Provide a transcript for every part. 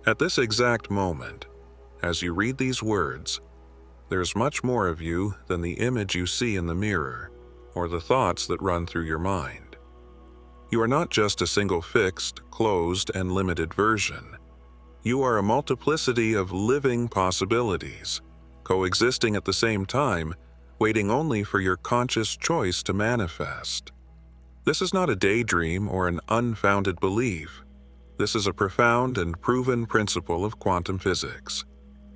At this exact moment, as you read these words, there's much more of you than the image you see in the mirror or the thoughts that run through your mind. You are not just a single fixed, closed, and limited version. You are a multiplicity of living possibilities, coexisting at the same time, waiting only for your conscious choice to manifest. This is not a daydream or an unfounded belief. This is a profound and proven principle of quantum physics.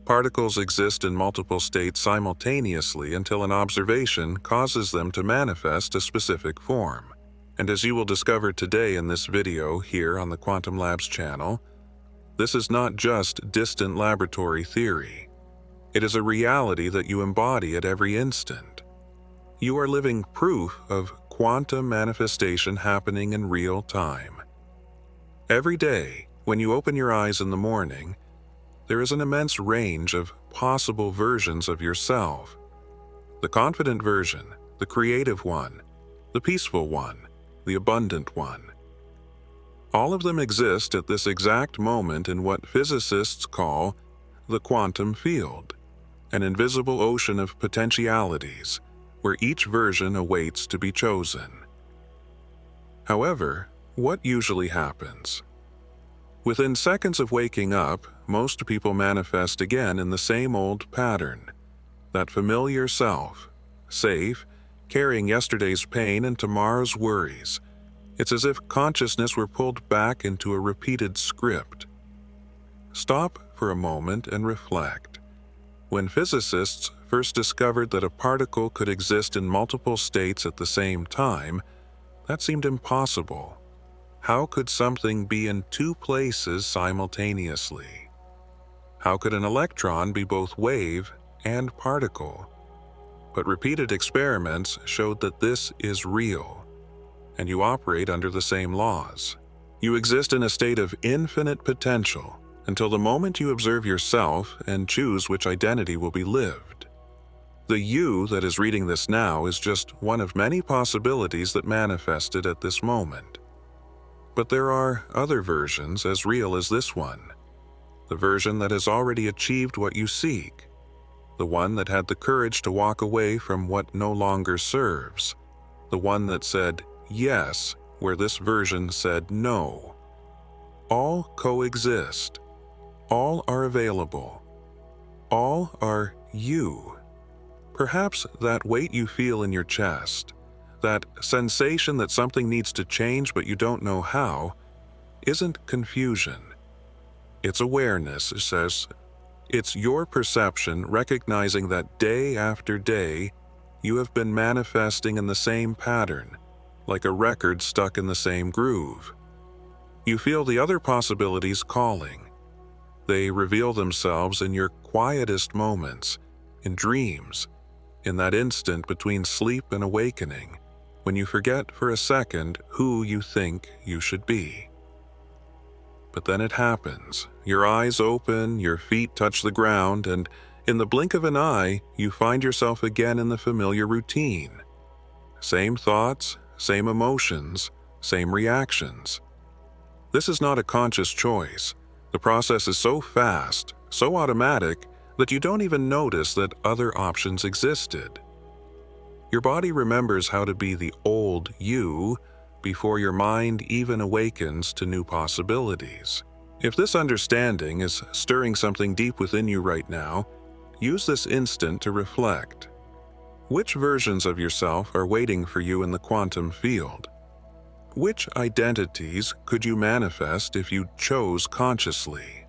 Particles exist in multiple states simultaneously until an observation causes them to manifest a specific form. And as you will discover today in this video here on the Quantum Labs channel, this is not just distant laboratory theory. It is a reality that you embody at every instant. You are living proof of quantum manifestation happening in real time. Every day, when you open your eyes in the morning, there is an immense range of possible versions of yourself. The confident version, the creative one, the peaceful one, the abundant one. All of them exist at this exact moment in what physicists call the quantum field, an invisible ocean of potentialities where each version awaits to be chosen. However, what usually happens? Within seconds of waking up, most people manifest again in the same old pattern, that familiar self, safe, carrying yesterday's pain and tomorrow's worries. It's as if consciousness were pulled back into a repeated script. Stop for a moment and reflect. When physicists first discovered that a particle could exist in multiple states at the same time, that seemed impossible. How could something be in two places simultaneously? How could an electron be both wave and particle? But repeated experiments showed that this is real, and you operate under the same laws. You exist in a state of infinite potential until the moment you observe yourself and choose which identity will be lived. The you that is reading this now is just one of many possibilities that manifested at this moment. But there are other versions as real as this one. The version that has already achieved what you seek. The one that had the courage to walk away from what no longer serves. The one that said yes where this version said no. All coexist. All are available. All are you. Perhaps that weight you feel in your chest, that sensation that something needs to change but you don't know how, isn't confusion. It's awareness, it says. It's your perception recognizing that day after day, you have been manifesting in the same pattern, like a record stuck in the same groove. You feel the other possibilities calling. They reveal themselves in your quietest moments, in dreams, in that instant between sleep and awakening, when you forget for a second who you think you should be. But then it happens. Your eyes open, your feet touch the ground, and in the blink of an eye, you find yourself again in the familiar routine. Same thoughts, same emotions, same reactions. This is not a conscious choice. The process is so fast, so automatic, that you don't even notice that other options existed. Your body remembers how to be the old you before your mind even awakens to new possibilities. If this understanding is stirring something deep within you right now, use this instant to reflect. Which versions of yourself are waiting for you in the quantum field? Which identities could you manifest if you chose consciously?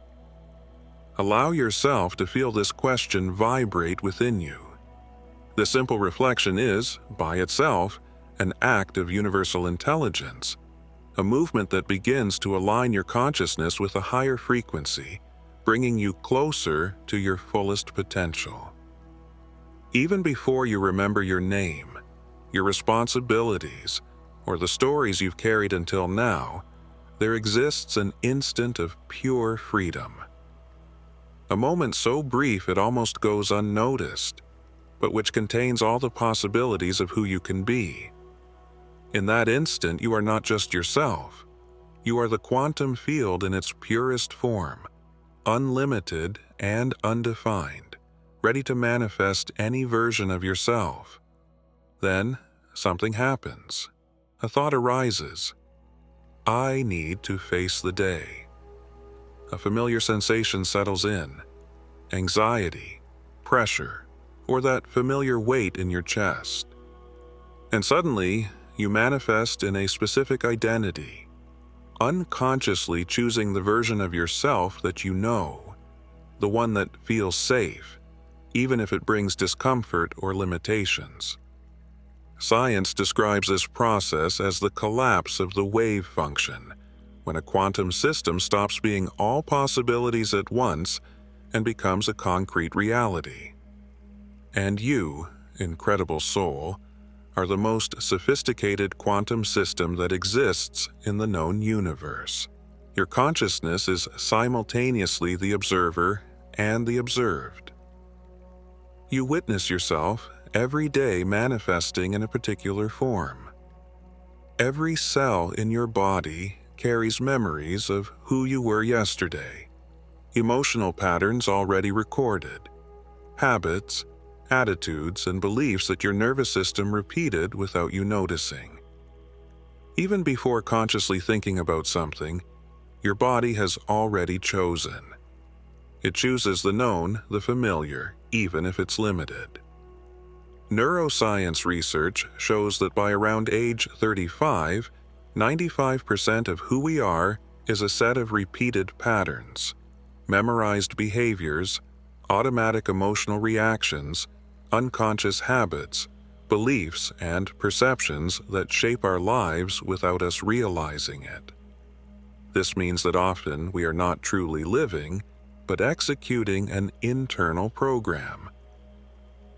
Allow yourself to feel this question vibrate within you. The simple reflection is, by itself, an act of universal intelligence, a movement that begins to align your consciousness with a higher frequency, bringing you closer to your fullest potential. Even before you remember your name, your responsibilities, or the stories you've carried until now, there exists an instant of pure freedom. A moment so brief it almost goes unnoticed, but which contains all the possibilities of who you can be. In that instant, you are not just yourself. You are the quantum field in its purest form, unlimited and undefined, ready to manifest any version of yourself. Then, something happens. A thought arises. I need to face the day. A familiar sensation settles in. Anxiety, pressure, or that familiar weight in your chest. And suddenly, you manifest in a specific identity, unconsciously choosing the version of yourself that you know, the one that feels safe, even if it brings discomfort or limitations. Science describes this process as the collapse of the wave function, when a quantum system stops being all possibilities at once and becomes a concrete reality. And you, incredible soul, are the most sophisticated quantum system that exists in the known universe. Your consciousness is simultaneously the observer and the observed. You witness yourself every day manifesting in a particular form. Every cell in your body carries memories of who you were yesterday, emotional patterns already recorded, habits, attitudes, and beliefs that your nervous system repeated without you noticing. Even before consciously thinking about something, your body has already chosen. It chooses the known, the familiar, even if it's limited. Neuroscience research shows that by around age 35, 95% of who we are is a set of repeated patterns, memorized behaviors, automatic emotional reactions, unconscious habits, beliefs, and perceptions that shape our lives without us realizing it. This means that often we are not truly living, but executing an internal program.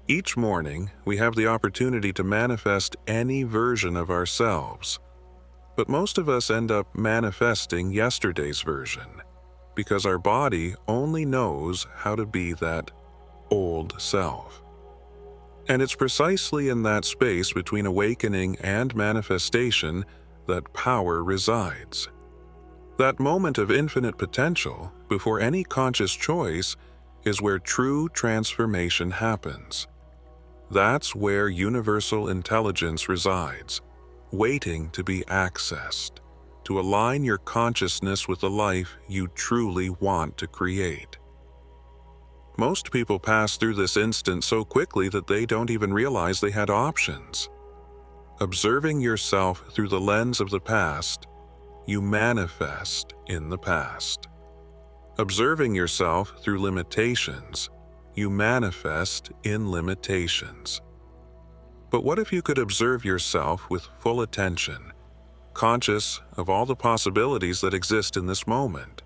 Each morning, we have the opportunity to manifest any version of ourselves, but most of us end up manifesting yesterday's version, because our body only knows how to be that old self. And it's precisely in that space between awakening and manifestation that power resides. That moment of infinite potential, before any conscious choice, is where true transformation happens. That's where universal intelligence resides, waiting to be accessed, to align your consciousness with the life you truly want to create. Most people pass through this instant so quickly that they don't even realize they had options. Observing yourself through the lens of the past, you manifest in the past. Observing yourself through limitations, you manifest in limitations. But what if you could observe yourself with full attention, conscious of all the possibilities that exist in this moment?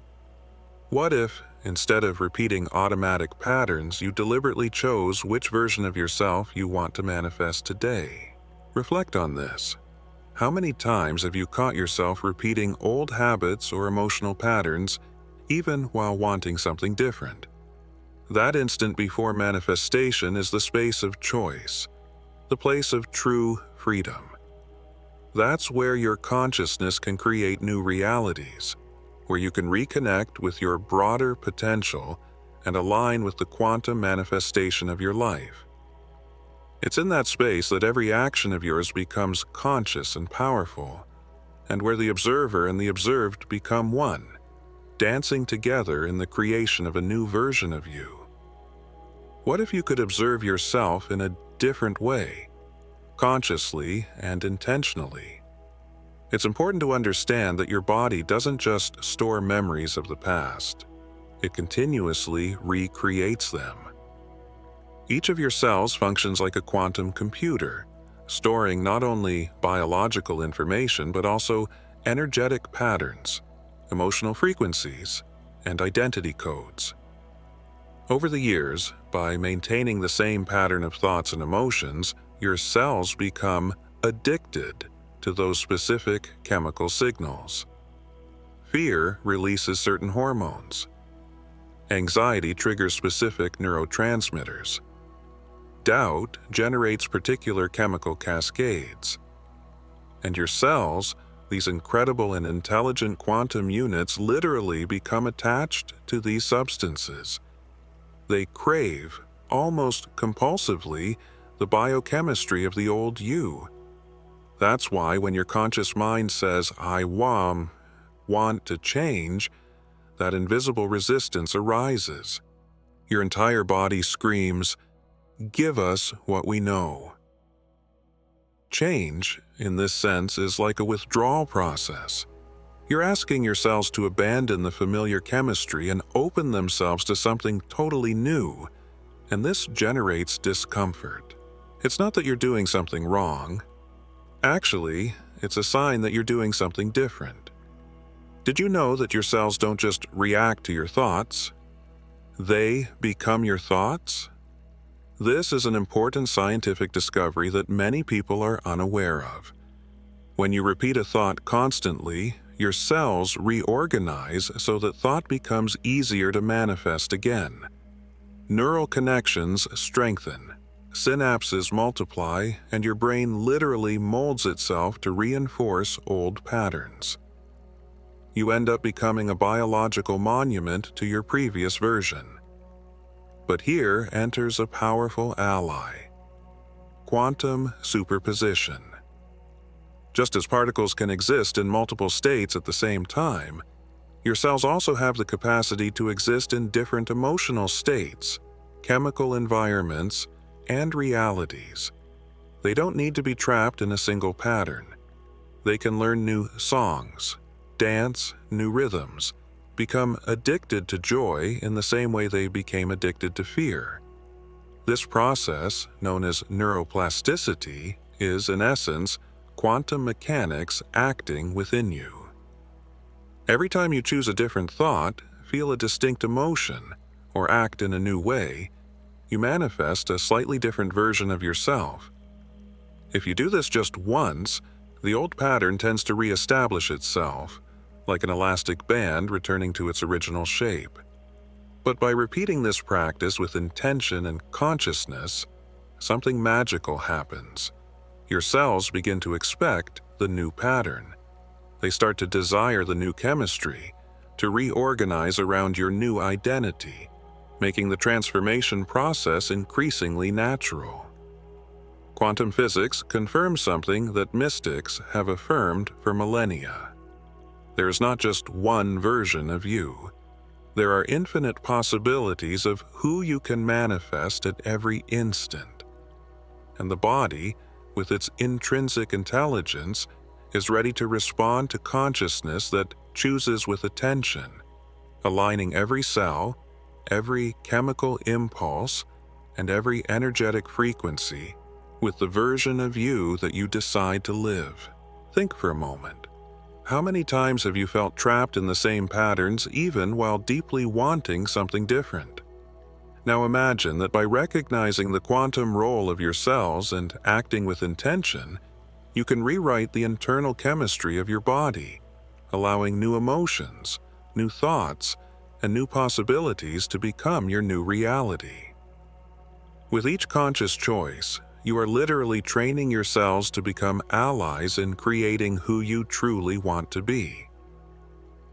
What if, instead of repeating automatic patterns, you deliberately chose which version of yourself you want to manifest today? Reflect on this. How many times have you caught yourself repeating old habits or emotional patterns, even while wanting something different? That instant before manifestation is the space of choice, the place of true freedom. That's where your consciousness can create new realities, where you can reconnect with your broader potential and align with the quantum manifestation of your life. It's in that space that every action of yours becomes conscious and powerful, and where the observer and the observed become one, dancing together in the creation of a new version of you. What if you could observe yourself in a different way, consciously and intentionally? It's important to understand that your body doesn't just store memories of the past. It continuously recreates them. Each of your cells functions like a quantum computer, storing not only biological information but also energetic patterns, emotional frequencies, and identity codes. Over the years, by maintaining the same pattern of thoughts and emotions, your cells become addicted to those specific chemical signals. Fear releases certain hormones. Anxiety triggers specific neurotransmitters. Doubt generates particular chemical cascades. And your cells These incredible and intelligent quantum units literally become attached to these substances. They crave, almost compulsively, the biochemistry of the old you. That's why when your conscious mind says, I want to change, that invisible resistance arises. Your entire body screams, give us what we know. Change, in this sense, is like a withdrawal process. You're asking your cells to abandon the familiar chemistry and open themselves to something totally new, and this generates discomfort. It's not that you're doing something wrong. Actually, it's a sign that you're doing something different. Did you know that your cells don't just react to your thoughts? They become your thoughts? This is an important scientific discovery that many people are unaware of. When you repeat a thought constantly, your cells reorganize so that thought becomes easier to manifest again. Neural connections strengthen, synapses multiply, and your brain literally molds itself to reinforce old patterns. You end up becoming a biological monument to your previous version. But here enters a powerful ally: quantum superposition. Just as particles can exist in multiple states at the same time, your cells also have the capacity to exist in different emotional states, chemical environments, and realities. They don't need to be trapped in a single pattern. They can learn new songs, dance new rhythms, become addicted to joy in the same way they became addicted to fear. This process, known as neuroplasticity, is, in essence, quantum mechanics acting within you. Every time you choose a different thought, feel a distinct emotion, or act in a new way, you manifest a slightly different version of yourself. If you do this just once, the old pattern tends to reestablish itself, like an elastic band returning to its original shape. But by repeating this practice with intention and consciousness, something magical happens. Your cells begin to expect the new pattern. They start to desire the new chemistry, to reorganize around your new identity, making the transformation process increasingly natural. Quantum physics confirms something that mystics have affirmed for millennia. There is not just one version of you. There are infinite possibilities of who you can manifest at every instant. And the body, with its intrinsic intelligence, is ready to respond to consciousness that chooses with attention, aligning every cell, every chemical impulse, and every energetic frequency with the version of you that you decide to live. Think for a moment. How many times have you felt trapped in the same patterns even while deeply wanting something different? Now imagine that by recognizing the quantum role of your cells and acting with intention, you can rewrite the internal chemistry of your body, allowing new emotions, new thoughts, and new possibilities to become your new reality. With each conscious choice, you are literally training your cells to become allies in creating who you truly want to be.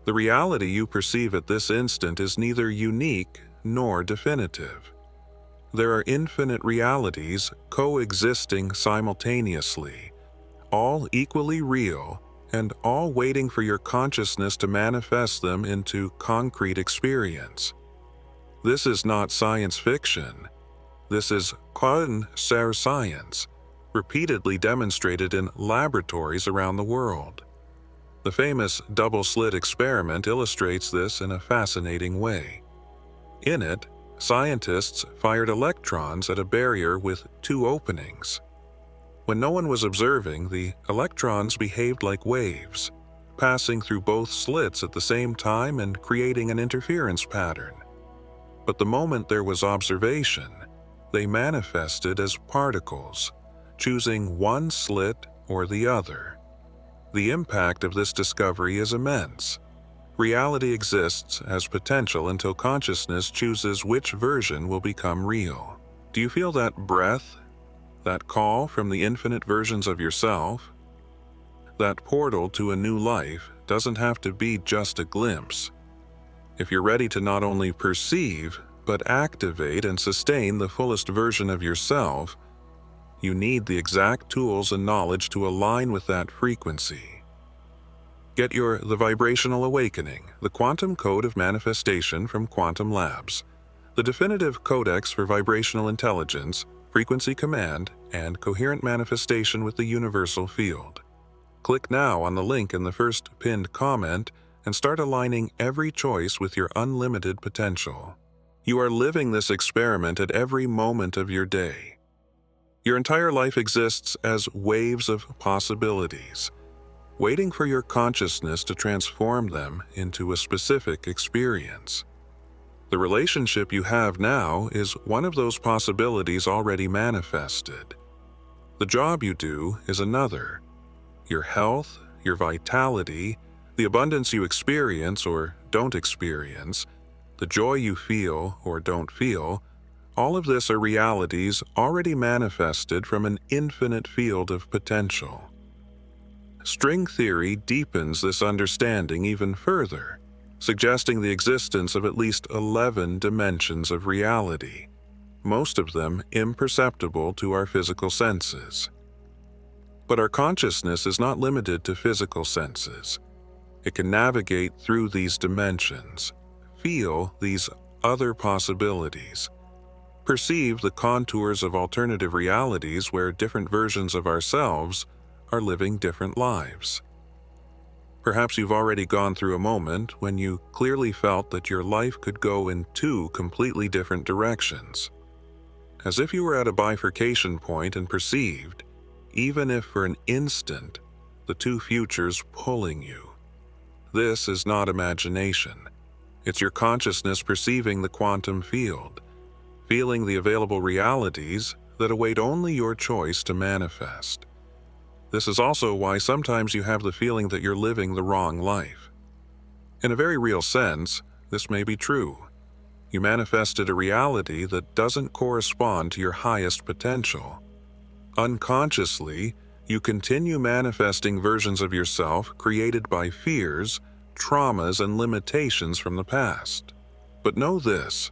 The reality you perceive at this instant is neither unique nor definitive. There are infinite realities coexisting simultaneously, all equally real and all waiting for your consciousness to manifest them into concrete experience. This is not science fiction. This is science, repeatedly demonstrated in laboratories around the world. The famous double-slit experiment illustrates this in a fascinating way. In it, scientists fired electrons at a barrier with two openings. When no one was observing, the electrons behaved like waves, passing through both slits at the same time and creating an interference pattern. But the moment there was observation, they manifested as particles, choosing one slit or the other. The impact of this discovery is immense. Reality exists as potential until consciousness chooses which version will become real. Do you feel that breath, that call from the infinite versions of yourself? That portal to a new life doesn't have to be just a glimpse. If you're ready to not only perceive, but activate and sustain the fullest version of yourself, you need the exact tools and knowledge to align with that frequency. Get your The Vibrational Awakening, the Quantum Code of Manifestation from Quantum Labs, the definitive codex for vibrational intelligence, frequency command, and coherent manifestation with the universal field. Click now on the link in the first pinned comment and start aligning every choice with your unlimited potential. You are living this experiment at every moment of your day. Your entire life exists as waves of possibilities, waiting for your consciousness to transform them into a specific experience. The relationship you have now is one of those possibilities already manifested. The job you do is another. Your health, your vitality, the abundance you experience or don't experience, the joy you feel or don't feel, all of this are realities already manifested from an infinite field of potential. String theory deepens this understanding even further, suggesting the existence of at least 11 dimensions of reality, most of them imperceptible to our physical senses. But our consciousness is not limited to physical senses. It can navigate through these dimensions, feel these other possibilities, perceive the contours of alternative realities where different versions of ourselves are living different lives. Perhaps you've already gone through a moment when you clearly felt that your life could go in two completely different directions. As if you were at a bifurcation point and perceived, even if for an instant, the two futures pulling you. This is not imagination. It's your consciousness perceiving the quantum field, feeling the available realities that await only your choice to manifest. This is also why sometimes you have the feeling that you're living the wrong life. In a very real sense, this may be true. You manifested a reality that doesn't correspond to your highest potential. Unconsciously, you continue manifesting versions of yourself created by fears, traumas, and limitations from the past. But know this,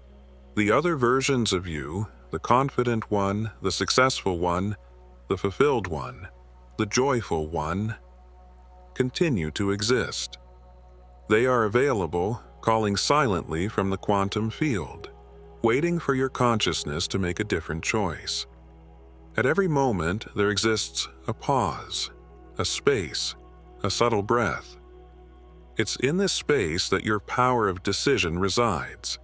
the other versions of you, the confident one, the successful one, the fulfilled one, the joyful one, continue to exist. They are available, calling silently from the quantum field, waiting for your consciousness to make a different choice. At every moment, there exists a pause, a space, a subtle breath. It's in this space that your power of decision resides.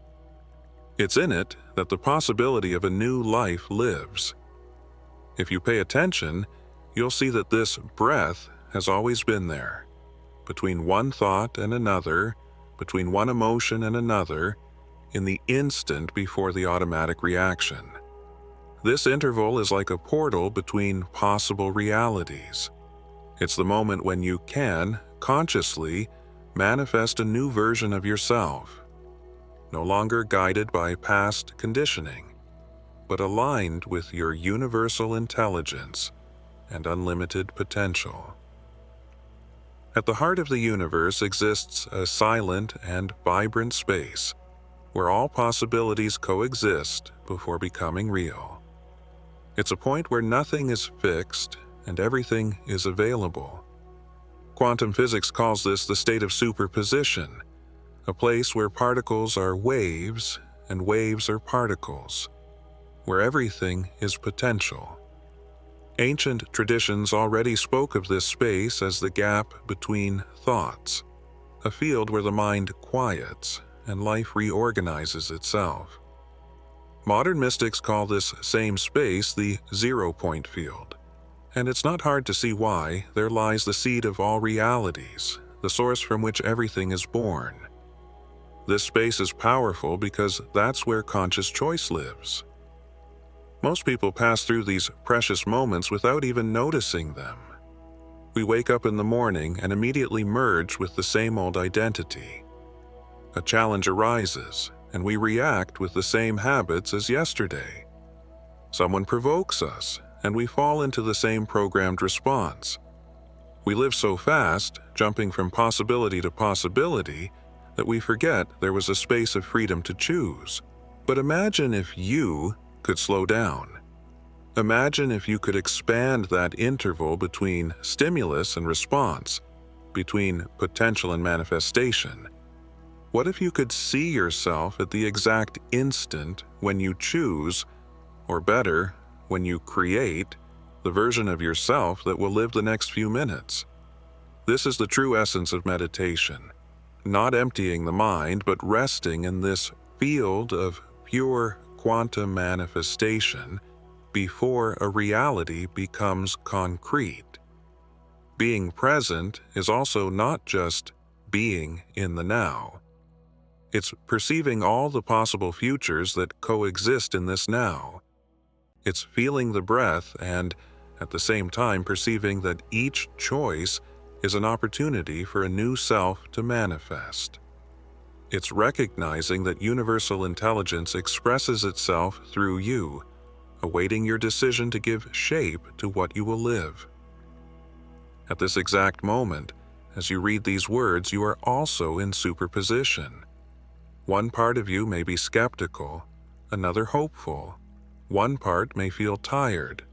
It's in it that the possibility of a new life lives. If you pay attention, you'll see that this breath has always been there. Between one thought and another, between one emotion and another, in the instant before the automatic reaction. This interval is like a portal between possible realities. It's the moment when you can, consciously, manifest a new version of yourself, no longer guided by past conditioning, but aligned with your universal intelligence and unlimited potential. At the heart of the universe exists a silent and vibrant space where all possibilities coexist before becoming real. It's a point where nothing is fixed and everything is available. Quantum physics calls this the state of superposition, a place where particles are waves and waves are particles, where everything is potential. Ancient traditions already spoke of this space as the gap between thoughts, a field where the mind quiets and life reorganizes itself. Modern mystics call this same space the zero-point field, and it's not hard to see why. There lies the seed of all realities, the source from which everything is born. This space is powerful because that's where conscious choice lives. Most people pass through these precious moments without even noticing them. We wake up in the morning and immediately merge with the same old identity. A challenge arises, and we react with the same habits as yesterday. Someone provokes us, and we fall into the same programmed response. We live so fast, jumping from possibility to possibility, that we forget there was a space of freedom to choose. But imagine if you could slow down. Imagine if you could expand that interval between stimulus and response, between potential and manifestation. What if you could see yourself at the exact instant when you choose, or better, when you create, the version of yourself that will live the next few minutes? This is the true essence of meditation. Not emptying the mind, but resting in this field of pure quantum manifestation before a reality becomes concrete. Being present is also not just being in the now. It's perceiving all the possible futures that coexist in this now. It's feeling the breath and, at the same time, perceiving that each choice is an opportunity for a new self to manifest. It's recognizing that universal intelligence expresses itself through you, awaiting your decision to give shape to what you will live. At this exact moment, as you read these words, you are also in superposition. One part of you may be skeptical, another hopeful. One part may feel tired,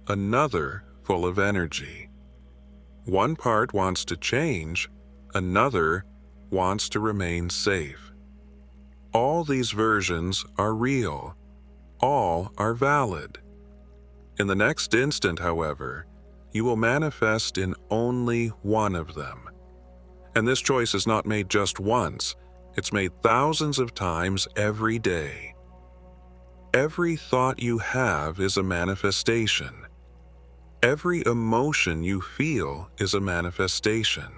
another full of energy. One part wants to change, another wants to remain safe. All these versions are real. All are valid. In the next instant, however, you will manifest in only one of them. And this choice is not made just once, it's made thousands of times every day. Every thought you have is a manifestation. Every emotion you feel is a manifestation.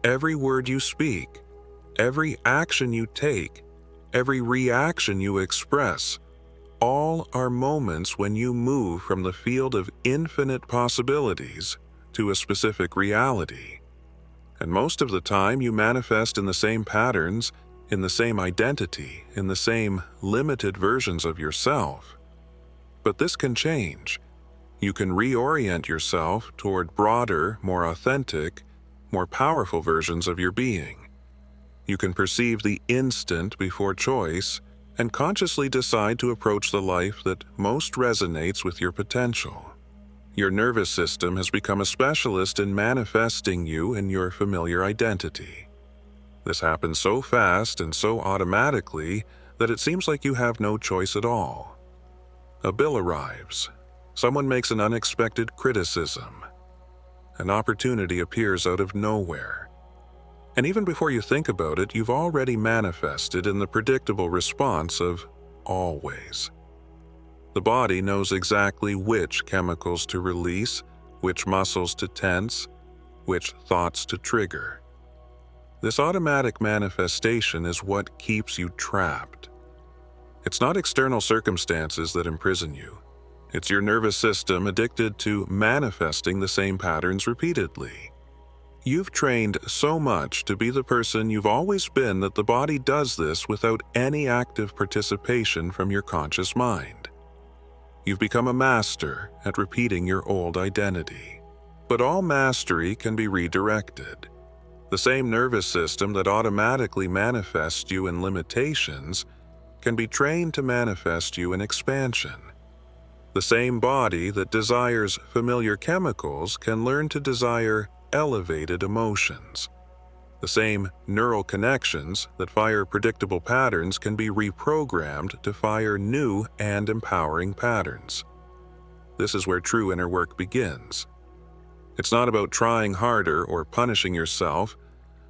Every word you speak, every action you take, every reaction you express, all are moments when you move from the field of infinite possibilities to a specific reality. And most of the time you manifest in the same patterns, in the same identity, in the same limited versions of yourself. But this can change. You can reorient yourself toward broader, more authentic, more powerful versions of your being. You can perceive the instant before choice and consciously decide to approach the life that most resonates with your potential. Your nervous system has become a specialist in manifesting you in your familiar identity. This happens so fast and so automatically that it seems like you have no choice at all. A bill arrives. Someone makes an unexpected criticism. An opportunity appears out of nowhere. And even before you think about it, you've already manifested in the predictable response of always. The body knows exactly which chemicals to release, which muscles to tense, which thoughts to trigger. This automatic manifestation is what keeps you trapped. It's not external circumstances that imprison you. It's your nervous system addicted to manifesting the same patterns repeatedly. You've trained so much to be the person you've always been that the body does this without any active participation from your conscious mind. You've become a master at repeating your old identity. But all mastery can be redirected. The same nervous system that automatically manifests you in limitations can be trained to manifest you in expansion. The same body that desires familiar chemicals can learn to desire elevated emotions. The same neural connections that fire predictable patterns can be reprogrammed to fire new and empowering patterns. This is where true inner work begins. It's not about trying harder or punishing yourself,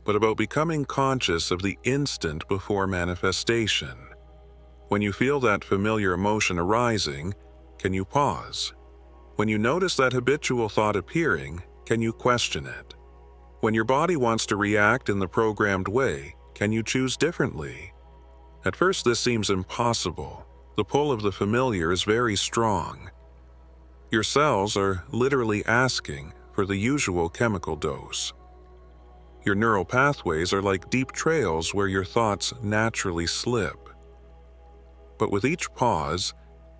but about becoming conscious of the instant before manifestation. When you feel that familiar emotion arising, can you pause? When you notice that habitual thought appearing, can you question it? When your body wants to react in the programmed way, can you choose differently? At first, this seems impossible. The pull of the familiar is very strong. Your cells are literally asking for the usual chemical dose. Your neural pathways are like deep trails where your thoughts naturally slip. But with each pause,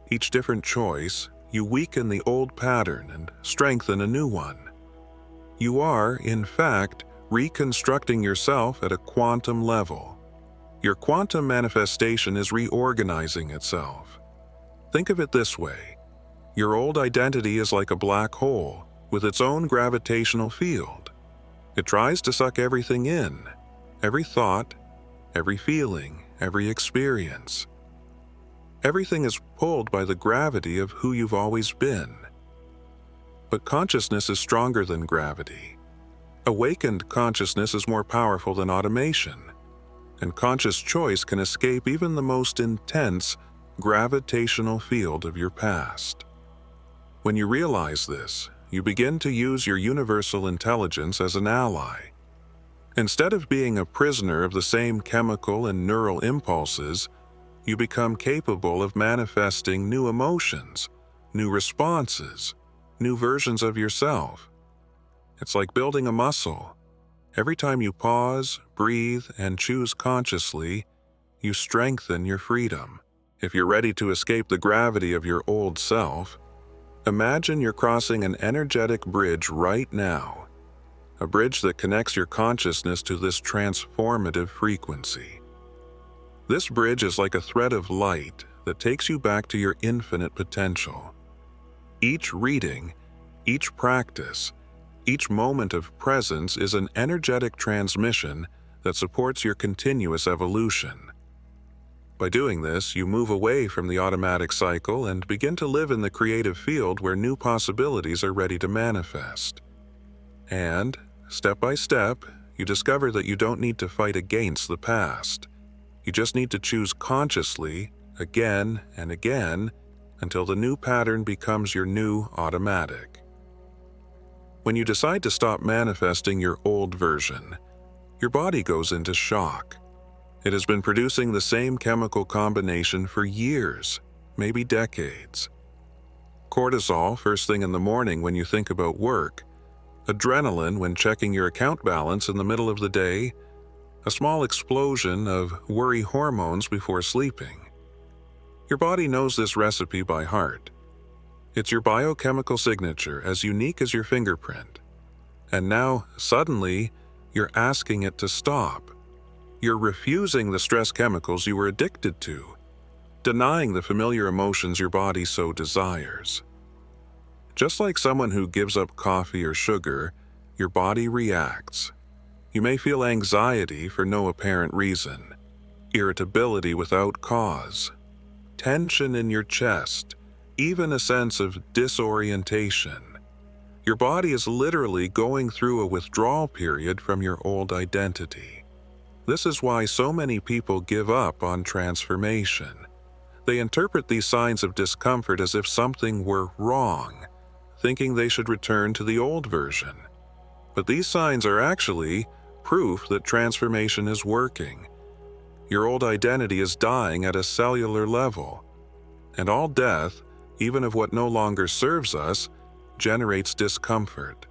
each different choice, you weaken the old pattern and strengthen a new one. You are, in fact, reconstructing yourself at a quantum level. Your quantum manifestation is reorganizing itself. Think of it this way. Your old identity is like a black hole with its own gravitational field. It tries to suck everything in, every thought, every feeling, every experience. Everything is pulled by the gravity of who you've always been. But consciousness is stronger than gravity. Awakened consciousness is more powerful than automation, and conscious choice can escape even the most intense gravitational field of your past. When you realize this, you begin to use your universal intelligence as an ally. Instead of being a prisoner of the same chemical and neural impulses, you become capable of manifesting new emotions, new responses, new versions of yourself. It's like building a muscle. Every time you pause, breathe, and choose consciously, you strengthen your freedom. If you're ready to escape the gravity of your old self, imagine you're crossing an energetic bridge right now, a bridge that connects your consciousness to this transformative frequency. This bridge is like a thread of light that takes you back to your infinite potential. Each reading, each practice, each moment of presence is an energetic transmission that supports your continuous evolution. By doing this, you move away from the automatic cycle and begin to live in the creative field where new possibilities are ready to manifest. And, step by step, you discover that you don't need to fight against the past. You just need to choose consciously, again and again, until the new pattern becomes your new automatic. When you decide to stop manifesting your old version, your body goes into shock. It has been producing the same chemical combination for years, maybe decades. Cortisol first thing in the morning when you think about work, adrenaline when checking your account balance in the middle of the day, a small explosion of worry hormones before sleeping. Your body knows this recipe by heart. It's your biochemical signature, as unique as your fingerprint. And now, suddenly, you're asking it to stop. You're refusing the stress chemicals you were addicted to, denying the familiar emotions your body so desires. Just like someone who gives up coffee or sugar, your body reacts. You may feel anxiety for no apparent reason, irritability without cause, tension in your chest, even a sense of disorientation. Your body is literally going through a withdrawal period from your old identity. This is why so many people give up on transformation. They interpret these signs of discomfort as if something were wrong, thinking they should return to the old version. But these signs are actually proof that transformation is working. Your old identity is dying at a cellular level, and all death, even of what no longer serves us, generates discomfort.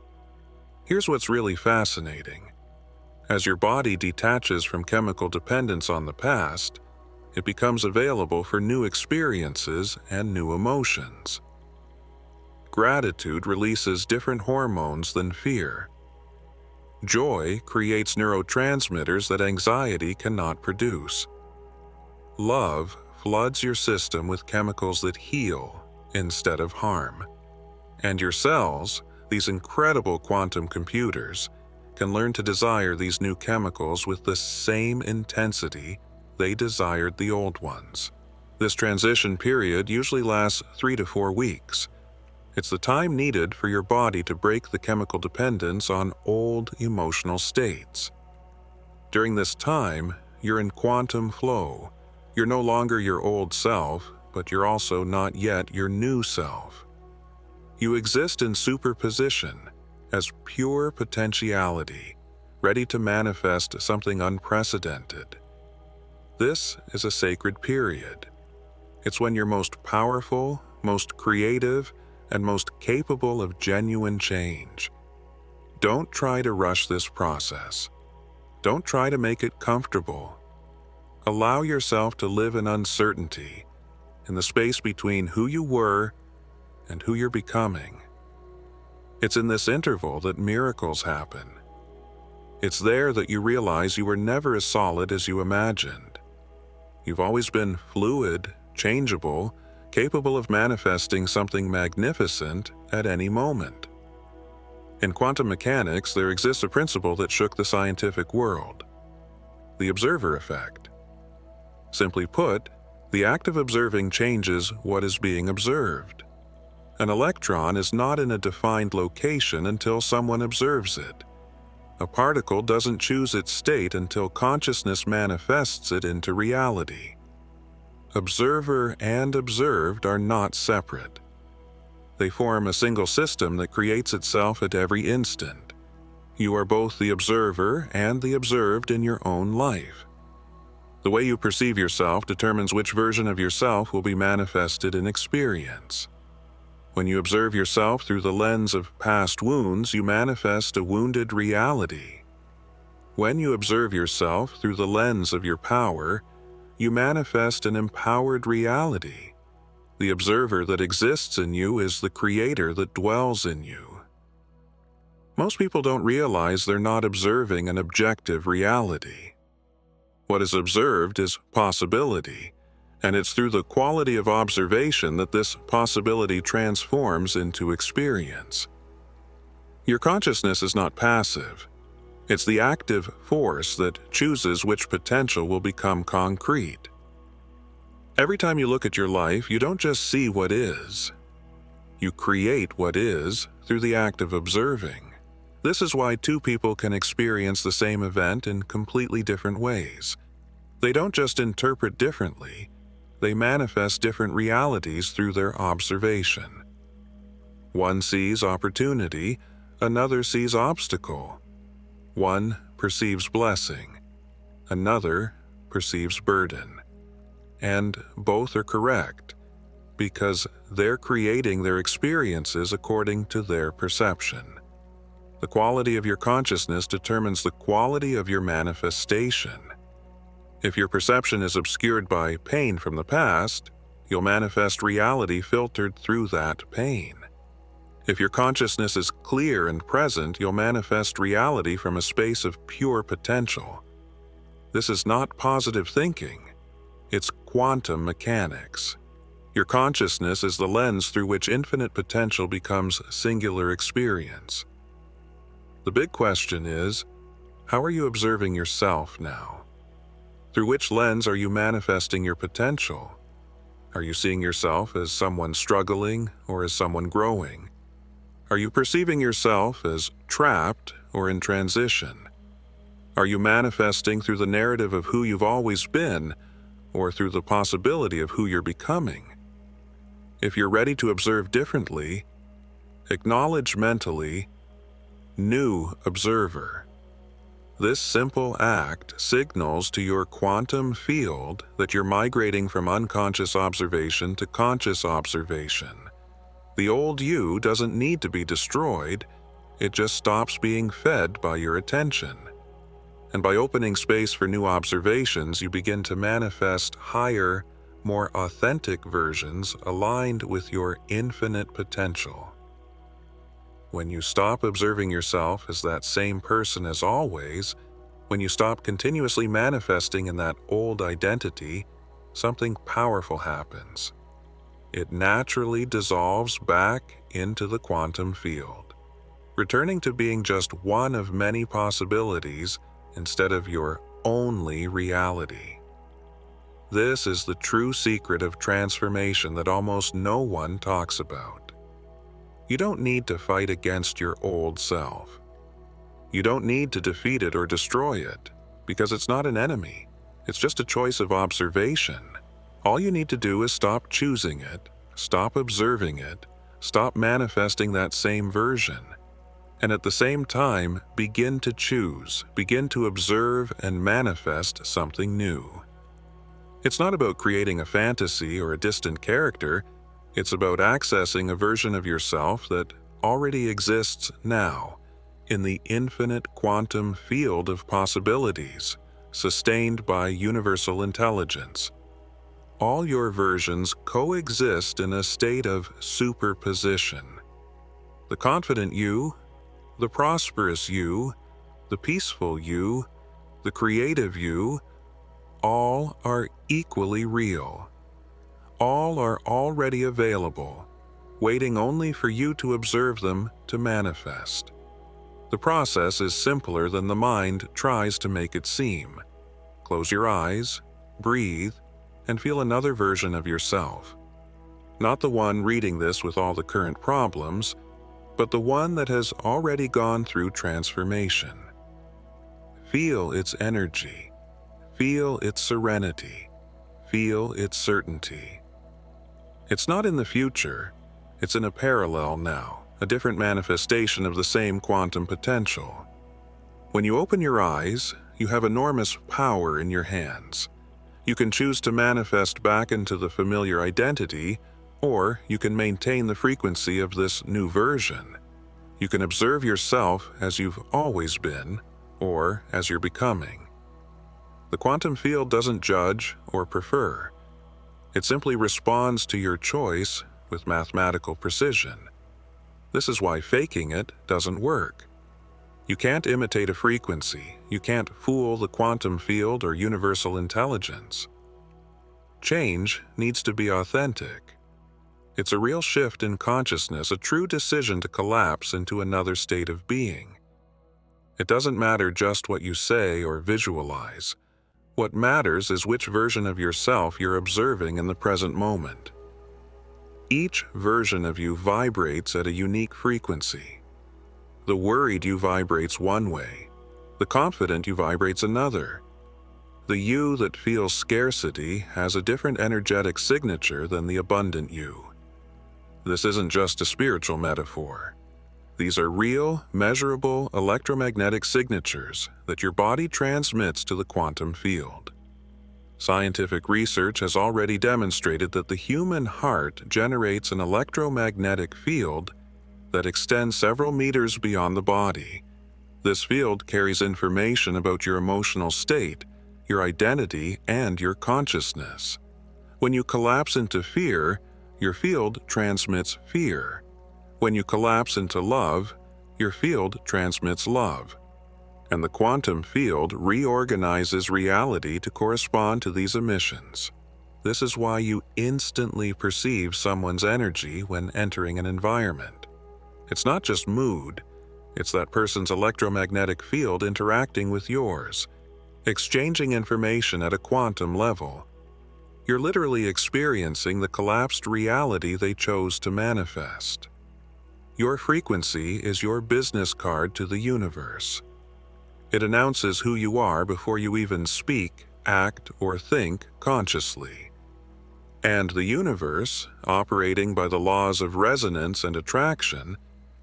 Here's what's really fascinating. As your body detaches from chemical dependence on the past, it becomes available for new experiences and new emotions. Gratitude releases different hormones than fear. Joy creates neurotransmitters that anxiety cannot produce. Love floods your system with chemicals that heal instead of harm. And your cells, these incredible quantum computers, can learn to desire these new chemicals with the same intensity they desired the old ones. This transition period usually lasts 3 to 4 weeks. It's the time needed for your body to break the chemical dependence on old emotional states. During this time, you're in quantum flow. You're no longer your old self, but you're also not yet your new self. You exist in superposition, as pure potentiality, ready to manifest something unprecedented. This is a sacred period. It's when you're most powerful, most creative, and most capable of genuine change. Don't try to rush this process. Don't try to make it comfortable. Allow yourself to live in uncertainty, in the space between who you were and who you're becoming. It's in this interval that miracles happen. It's there that you realize you were never as solid as you imagined. You've always been fluid, changeable, capable of manifesting something magnificent at any moment. In quantum mechanics, there exists a principle that shook the scientific world: the observer effect. Simply put, the act of observing changes what is being observed. An electron is not in a defined location until someone observes it. A particle doesn't choose its state until consciousness manifests it into reality. Observer and observed are not separate. They form a single system that creates itself at every instant. You are both the observer and the observed in your own life. The way you perceive yourself determines which version of yourself will be manifested in experience. When you observe yourself through the lens of past wounds, you manifest a wounded reality. When you observe yourself through the lens of your power, you manifest an empowered reality. The observer that exists in you is the creator that dwells in you. Most people don't realize they're not observing an objective reality. What is observed is possibility, and it's through the quality of observation that this possibility transforms into experience. Your consciousness is not passive. It's the active force that chooses which potential will become concrete. Every time you look at your life, you don't just see what is. You create what is through the act of observing. This is why two people can experience the same event in completely different ways. They don't just interpret differently, they manifest different realities through their observation. One sees opportunity, another sees obstacle. One perceives blessing, another perceives burden. And both are correct, because they're creating their experiences according to their perception. The quality of your consciousness determines the quality of your manifestation. If your perception is obscured by pain from the past, you'll manifest reality filtered through that pain. If your consciousness is clear and present, you'll manifest reality from a space of pure potential. This is not positive thinking. It's quantum mechanics. Your consciousness is the lens through which infinite potential becomes singular experience. The big question is, how are you observing yourself now? Through which lens are you manifesting your potential? Are you seeing yourself as someone struggling or as someone growing? Are you perceiving yourself as trapped or in transition? Are you manifesting through the narrative of who you've always been, or through the possibility of who you're becoming? If you're ready to observe differently, acknowledge mentally, new observer. This simple act signals to your quantum field that you're migrating from unconscious observation to conscious observation. The old you doesn't need to be destroyed, it just stops being fed by your attention. And by opening space for new observations, you begin to manifest higher, more authentic versions aligned with your infinite potential. When you stop observing yourself as that same person as always, when you stop continuously manifesting in that old identity, something powerful happens. It naturally dissolves back into the quantum field, returning to being just one of many possibilities instead of your only reality. This is the true secret of transformation that almost no one talks about. You don't need to fight against your old self. You don't need to defeat it or destroy it, because it's not an enemy. It's just a choice of observation. All you need to do is stop choosing it, stop observing it, stop manifesting that same version, and at the same time, begin to choose, begin to observe and manifest something new. It's not about creating a fantasy or a distant character. It's about accessing a version of yourself that already exists now, in the infinite quantum field of possibilities, sustained by universal intelligence. All your versions coexist in a state of superposition. The confident you, the prosperous you, the peaceful you, the creative you, all are equally real. All are already available, waiting only for you to observe them to manifest. The process is simpler than the mind tries to make it seem. Close your eyes, breathe, and feel another version of yourself. Not the one reading this with all the current problems, but the one that has already gone through transformation. Feel its energy. Feel its serenity. Feel its certainty. It's not in the future. It's in a parallel now, a different manifestation of the same quantum potential. When you open your eyes, you have enormous power in your hands. You can choose to manifest back into the familiar identity, or you can maintain the frequency of this new version. You can observe yourself as you've always been, or as you're becoming. The quantum field doesn't judge or prefer. It simply responds to your choice with mathematical precision. This is why faking it doesn't work. You can't imitate a frequency. You can't fool the quantum field or universal intelligence. Change needs to be authentic. It's a real shift in consciousness, a true decision to collapse into another state of being. It doesn't matter just what you say or visualize. What matters is which version of yourself you're observing in the present moment. Each version of you vibrates at a unique frequency. The worried you vibrates one way. The confident you vibrates another. The you that feels scarcity has a different energetic signature than the abundant you. This isn't just a spiritual metaphor. These are real, measurable electromagnetic signatures that your body transmits to the quantum field. Scientific research has already demonstrated that the human heart generates an electromagnetic field that extends several meters beyond the body. This field carries information about your emotional state, your identity, and your consciousness. When you collapse into fear, your field transmits fear. When you collapse into love, your field transmits love. And the quantum field reorganizes reality to correspond to these emissions. This is why you instantly perceive someone's energy when entering an environment. It's not just mood, it's that person's electromagnetic field interacting with yours, exchanging information at a quantum level. You're literally experiencing the collapsed reality they chose to manifest. Your frequency is your business card to the universe. It announces who you are before you even speak, act, or think consciously. And the universe, operating by the laws of resonance and attraction,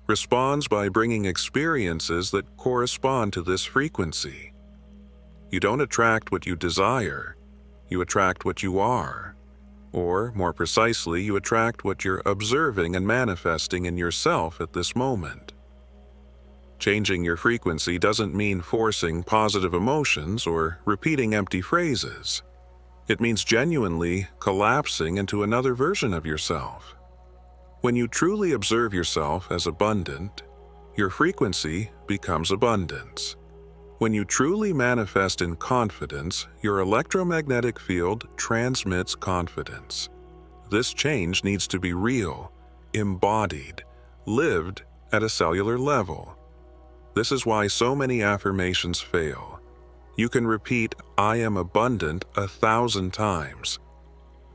responds by bringing experiences that correspond to this frequency. You don't attract what you desire, you attract what you are. Or, more precisely, you attract what you're observing and manifesting in yourself at this moment. Changing your frequency doesn't mean forcing positive emotions or repeating empty phrases. It means genuinely collapsing into another version of yourself. When you truly observe yourself as abundant, your frequency becomes abundance. When you truly manifest in confidence, your electromagnetic field transmits confidence. This change needs to be real, embodied, lived at a cellular level. This is why so many affirmations fail. You can repeat, "I am abundant," 1,000 times.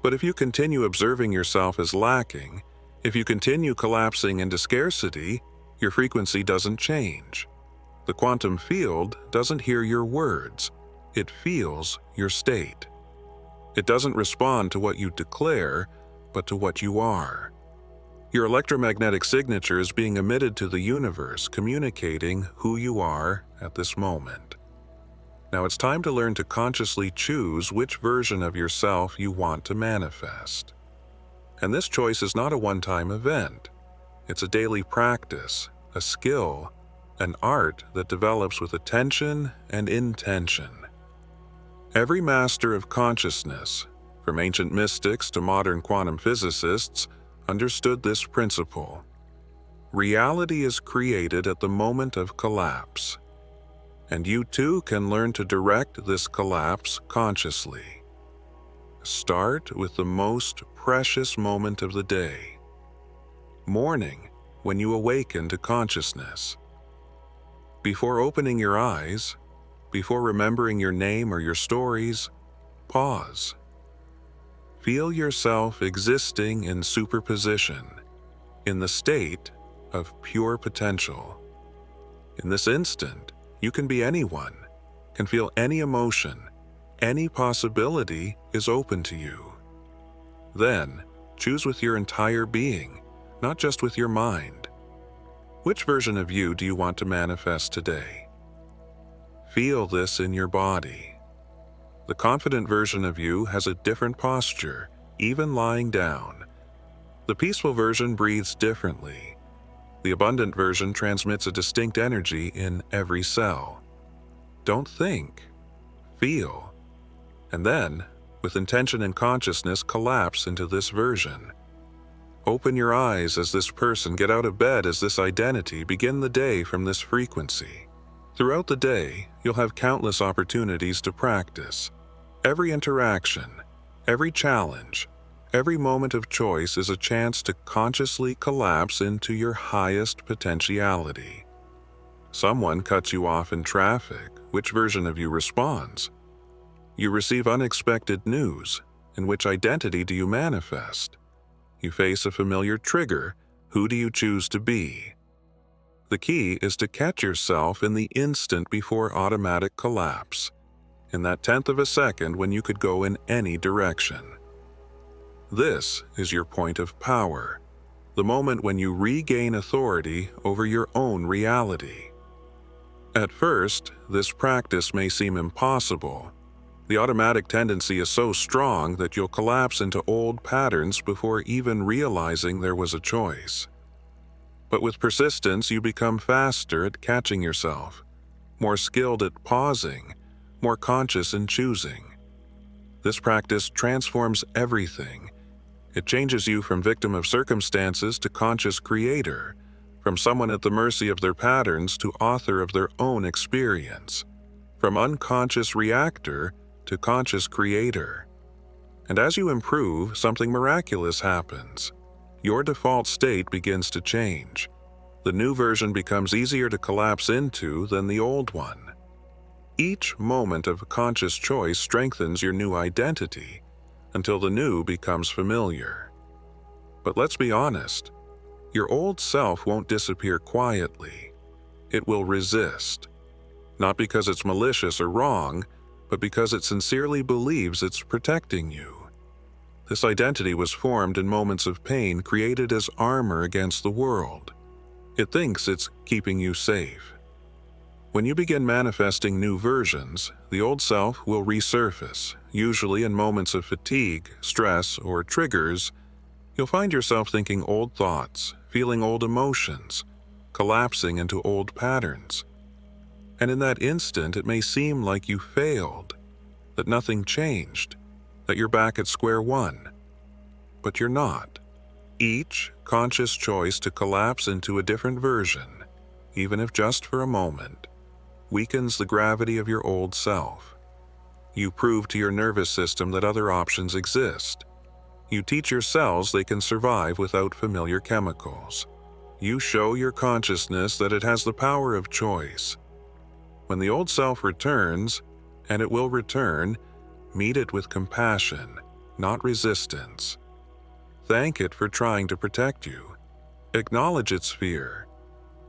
But if you continue observing yourself as lacking, if you continue collapsing into scarcity, your frequency doesn't change. The quantum field doesn't hear your words, it feels your state. It doesn't respond to what you declare, but to what you are. Your electromagnetic signature is being emitted to the universe, communicating who you are at this moment. Now it's time to learn to consciously choose which version of yourself you want to manifest. And this choice is not a one-time event. It's a daily practice, a skill, an art that develops with attention and intention. Every master of consciousness, from ancient mystics to modern quantum physicists, understood this principle. Reality is created at the moment of collapse, and you too can learn to direct this collapse consciously. Start with the most precious moment of the day, morning, when you awaken to consciousness. Before opening your eyes, before remembering your name or your stories, pause. Feel yourself existing in superposition, in the state of pure potential. In this instant, you can be anyone, can feel any emotion, any possibility is open to you. Then, choose with your entire being, not just with your mind. Which version of you do you want to manifest today? Feel this in your body. The confident version of you has a different posture, even lying down. The peaceful version breathes differently. The abundant version transmits a distinct energy in every cell. Don't think, feel, and then, with intention and consciousness, collapse into this version. Open your eyes as this person, get out of bed as this identity, begin the day from this frequency. Throughout the day, you'll have countless opportunities to practice. Every interaction, every challenge, every moment of choice is a chance to consciously collapse into your highest potentiality. Someone cuts you off in traffic. Which version of you responds? You receive unexpected news. In which identity do you manifest? You face a familiar trigger. Who do you choose to be? The key is to catch yourself in the instant before automatic collapse, in that tenth of a second when you could go in any direction. This is your point of power, the moment when you regain authority over your own reality. At first, this practice may seem impossible. The automatic tendency is so strong that you'll collapse into old patterns before even realizing there was a choice. But with persistence, you become faster at catching yourself, more skilled at pausing, more conscious in choosing. This practice transforms everything. It changes you from victim of circumstances to conscious creator, from someone at the mercy of their patterns to author of their own experience, from unconscious reactor to conscious creator. And as you improve, something miraculous happens. Your default state begins to change. The new version becomes easier to collapse into than the old one. Each moment of conscious choice strengthens your new identity until the new becomes familiar. But let's be honest, your old self won't disappear quietly. It will resist, not because it's malicious or wrong, but because it sincerely believes it's protecting you. This identity was formed in moments of pain, created as armor against the world. It thinks it's keeping you safe. When you begin manifesting new versions, the old self will resurface, usually in moments of fatigue, stress, or triggers. You'll find yourself thinking old thoughts, feeling old emotions, collapsing into old patterns. And in that instant, it may seem like you failed, that nothing changed, that you're back at square one. But you're not. Each conscious choice to collapse into a different version, even if just for a moment, weakens the gravity of your old self. You prove to your nervous system that other options exist. You teach your cells they can survive without familiar chemicals. You show your consciousness that it has the power of choice. When the old self returns, and it will return, meet it with compassion, not resistance. Thank it for trying to protect you. Acknowledge its fear,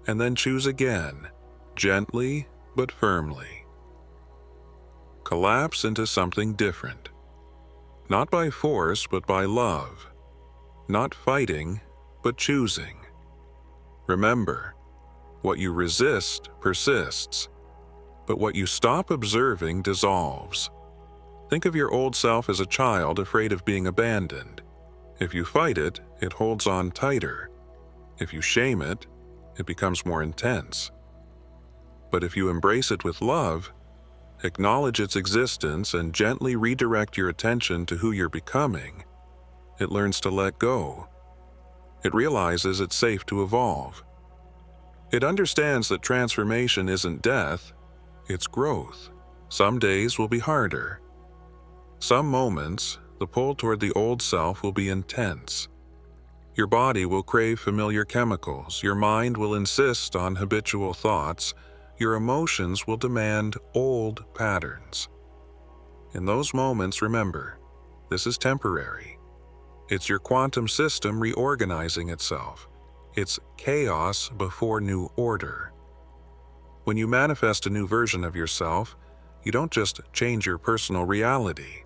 and then choose again, gently but firmly. Collapse into something different. Not by force, but by love. Not fighting, but choosing. Remember, what you resist persists, but what you stop observing dissolves. Think of your old self as a child afraid of being abandoned. If you fight it, it holds on tighter. If you shame it, it becomes more intense. But if you embrace it with love, acknowledge its existence, and gently redirect your attention to who you're becoming, it learns to let go. It realizes it's safe to evolve. It understands that transformation isn't death, it's growth. Some days will be harder. Some moments, the pull toward the old self will be intense. Your body will crave familiar chemicals, your mind will insist on habitual thoughts, your emotions will demand old patterns. In those moments, remember, this is temporary. It's your quantum system reorganizing itself. It's chaos before new order. When you manifest a new version of yourself, you don't just change your personal reality.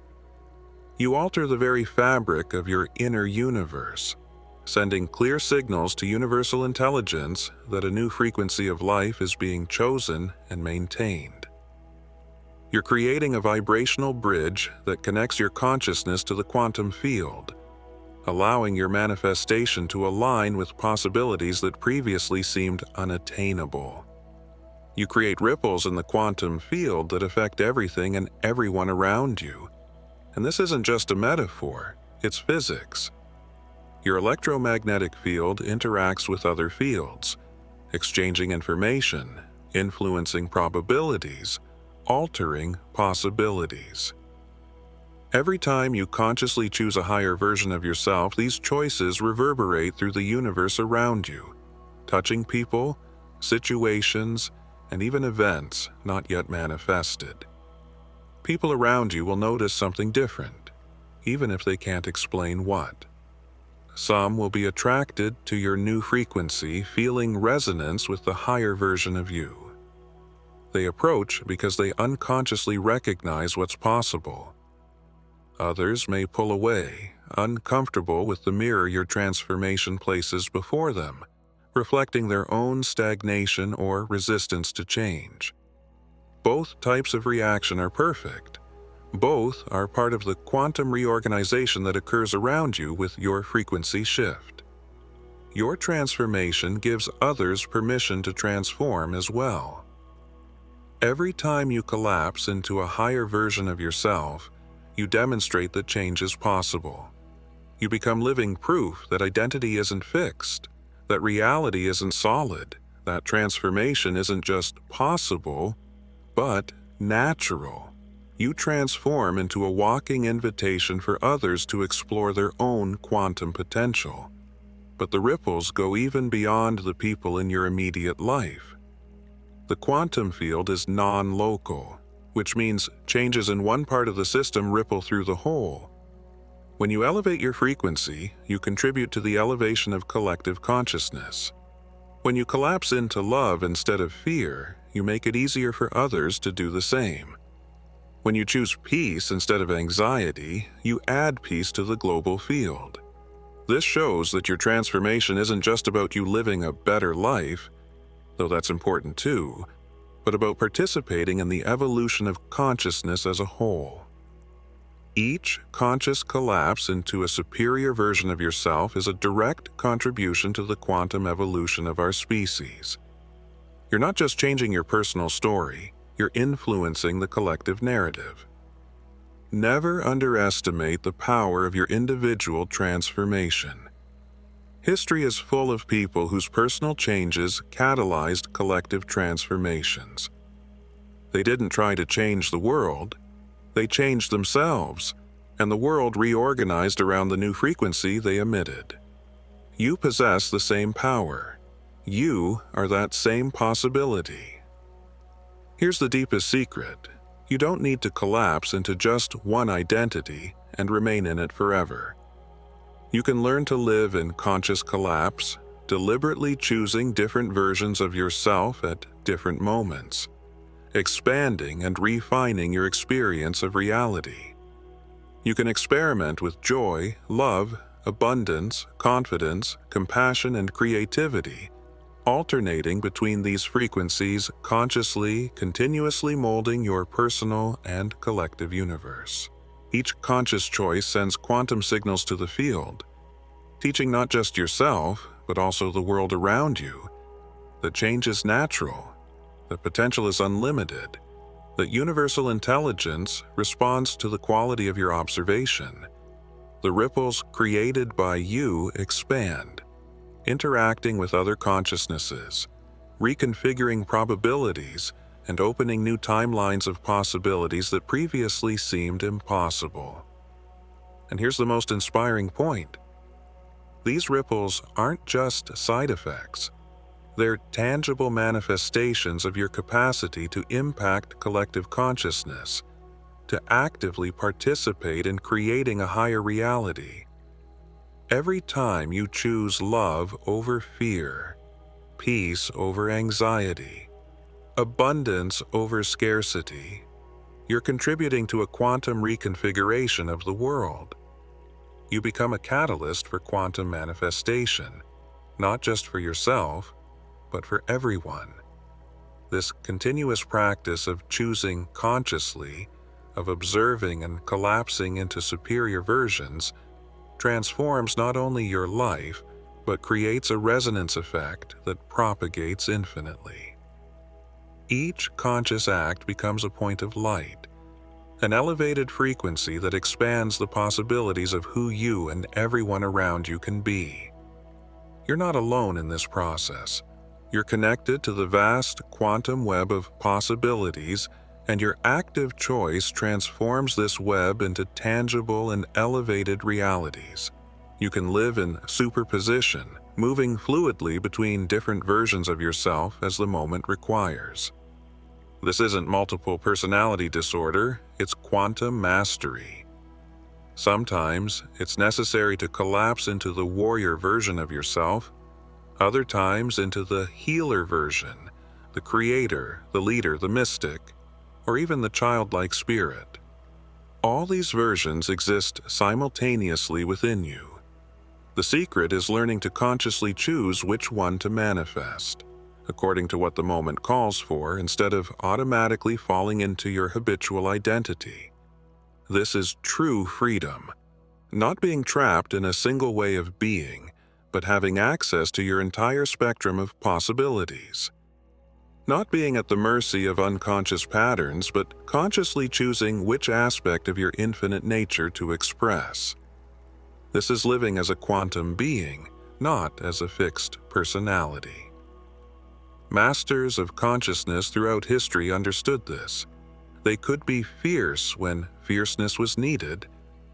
You alter the very fabric of your inner universe, sending clear signals to universal intelligence that a new frequency of life is being chosen and maintained. You're creating a vibrational bridge that connects your consciousness to the quantum field, allowing your manifestation to align with possibilities that previously seemed unattainable. You create ripples in the quantum field that affect everything and everyone around you. And this isn't just a metaphor, it's physics. Your electromagnetic field interacts with other fields, exchanging information, influencing probabilities, altering possibilities. Every time you consciously choose a higher version of yourself, these choices reverberate through the universe around you, touching people, situations, and even events not yet manifested. People around you will notice something different, even if they can't explain what. Some will be attracted to your new frequency, feeling resonance with the higher version of you. They approach because they unconsciously recognize what's possible. Others may pull away, uncomfortable with the mirror your transformation places before them, reflecting their own stagnation or resistance to change. Both types of reaction are perfect. Both are part of the quantum reorganization that occurs around you with your frequency shift. Your transformation gives others permission to transform as well. Every time you collapse into a higher version of yourself, you demonstrate that change is possible. You become living proof that identity isn't fixed, that reality isn't solid, that transformation isn't just possible, but natural. You transform into a walking invitation for others to explore their own quantum potential. But the ripples go even beyond the people in your immediate life. The quantum field is non-local, which means changes in one part of the system ripple through the whole. When you elevate your frequency, you contribute to the elevation of collective consciousness. When you collapse into love instead of fear, you make it easier for others to do the same. When you choose peace instead of anxiety, you add peace to the global field. This shows that your transformation isn't just about you living a better life, though that's important too, but about participating in the evolution of consciousness as a whole. Each conscious collapse into a superior version of yourself is a direct contribution to the quantum evolution of our species. You're not just changing your personal story, you're influencing the collective narrative. Never underestimate the power of your individual transformation. History is full of people whose personal changes catalyzed collective transformations. They didn't try to change the world, they changed themselves, and the world reorganized around the new frequency they emitted. You possess the same power. You are that same possibility. Here's the deepest secret. You don't need to collapse into just one identity and remain in it forever. You can learn to live in conscious collapse, deliberately choosing different versions of yourself at different moments, expanding and refining your experience of reality. You can experiment with joy, love, abundance, confidence, compassion, and creativity, alternating between these frequencies consciously, continuously molding your personal and collective universe. Each conscious choice sends quantum signals to the field, teaching not just yourself, but also the world around you, that change is natural, that potential is unlimited, that universal intelligence responds to the quality of your observation. The ripples created by you expand, interacting with other consciousnesses, reconfiguring probabilities and opening new timelines of possibilities that previously seemed impossible. And here's the most inspiring point. These ripples aren't just side effects. They're tangible manifestations of your capacity to impact collective consciousness, to actively participate in creating a higher reality. Every time you choose love over fear, peace over anxiety, abundance over scarcity, you're contributing to a quantum reconfiguration of the world. You become a catalyst for quantum manifestation, not just for yourself, but for everyone. This continuous practice of choosing consciously, of observing and collapsing into superior versions, transforms not only your life, but creates a resonance effect that propagates infinitely. Each conscious act becomes a point of light, an elevated frequency that expands the possibilities of who you and everyone around you can be. You're not alone in this process. You're connected to the vast quantum web of possibilities, and your active choice transforms this web into tangible and elevated realities. You can live in superposition, moving fluidly between different versions of yourself as the moment requires. This isn't multiple personality disorder, it's quantum mastery. Sometimes it's necessary to collapse into the warrior version of yourself, other times into the healer version, the creator, the leader, the mystic, or even the childlike spirit. All these versions exist simultaneously within you. The secret is learning to consciously choose which one to manifest, according to what the moment calls for, instead of automatically falling into your habitual identity. This is true freedom, not being trapped in a single way of being, but having access to your entire spectrum of possibilities. Not being at the mercy of unconscious patterns, but consciously choosing which aspect of your infinite nature to express. This is living as a quantum being, not as a fixed personality. Masters of consciousness throughout history understood this. They could be fierce when fierceness was needed,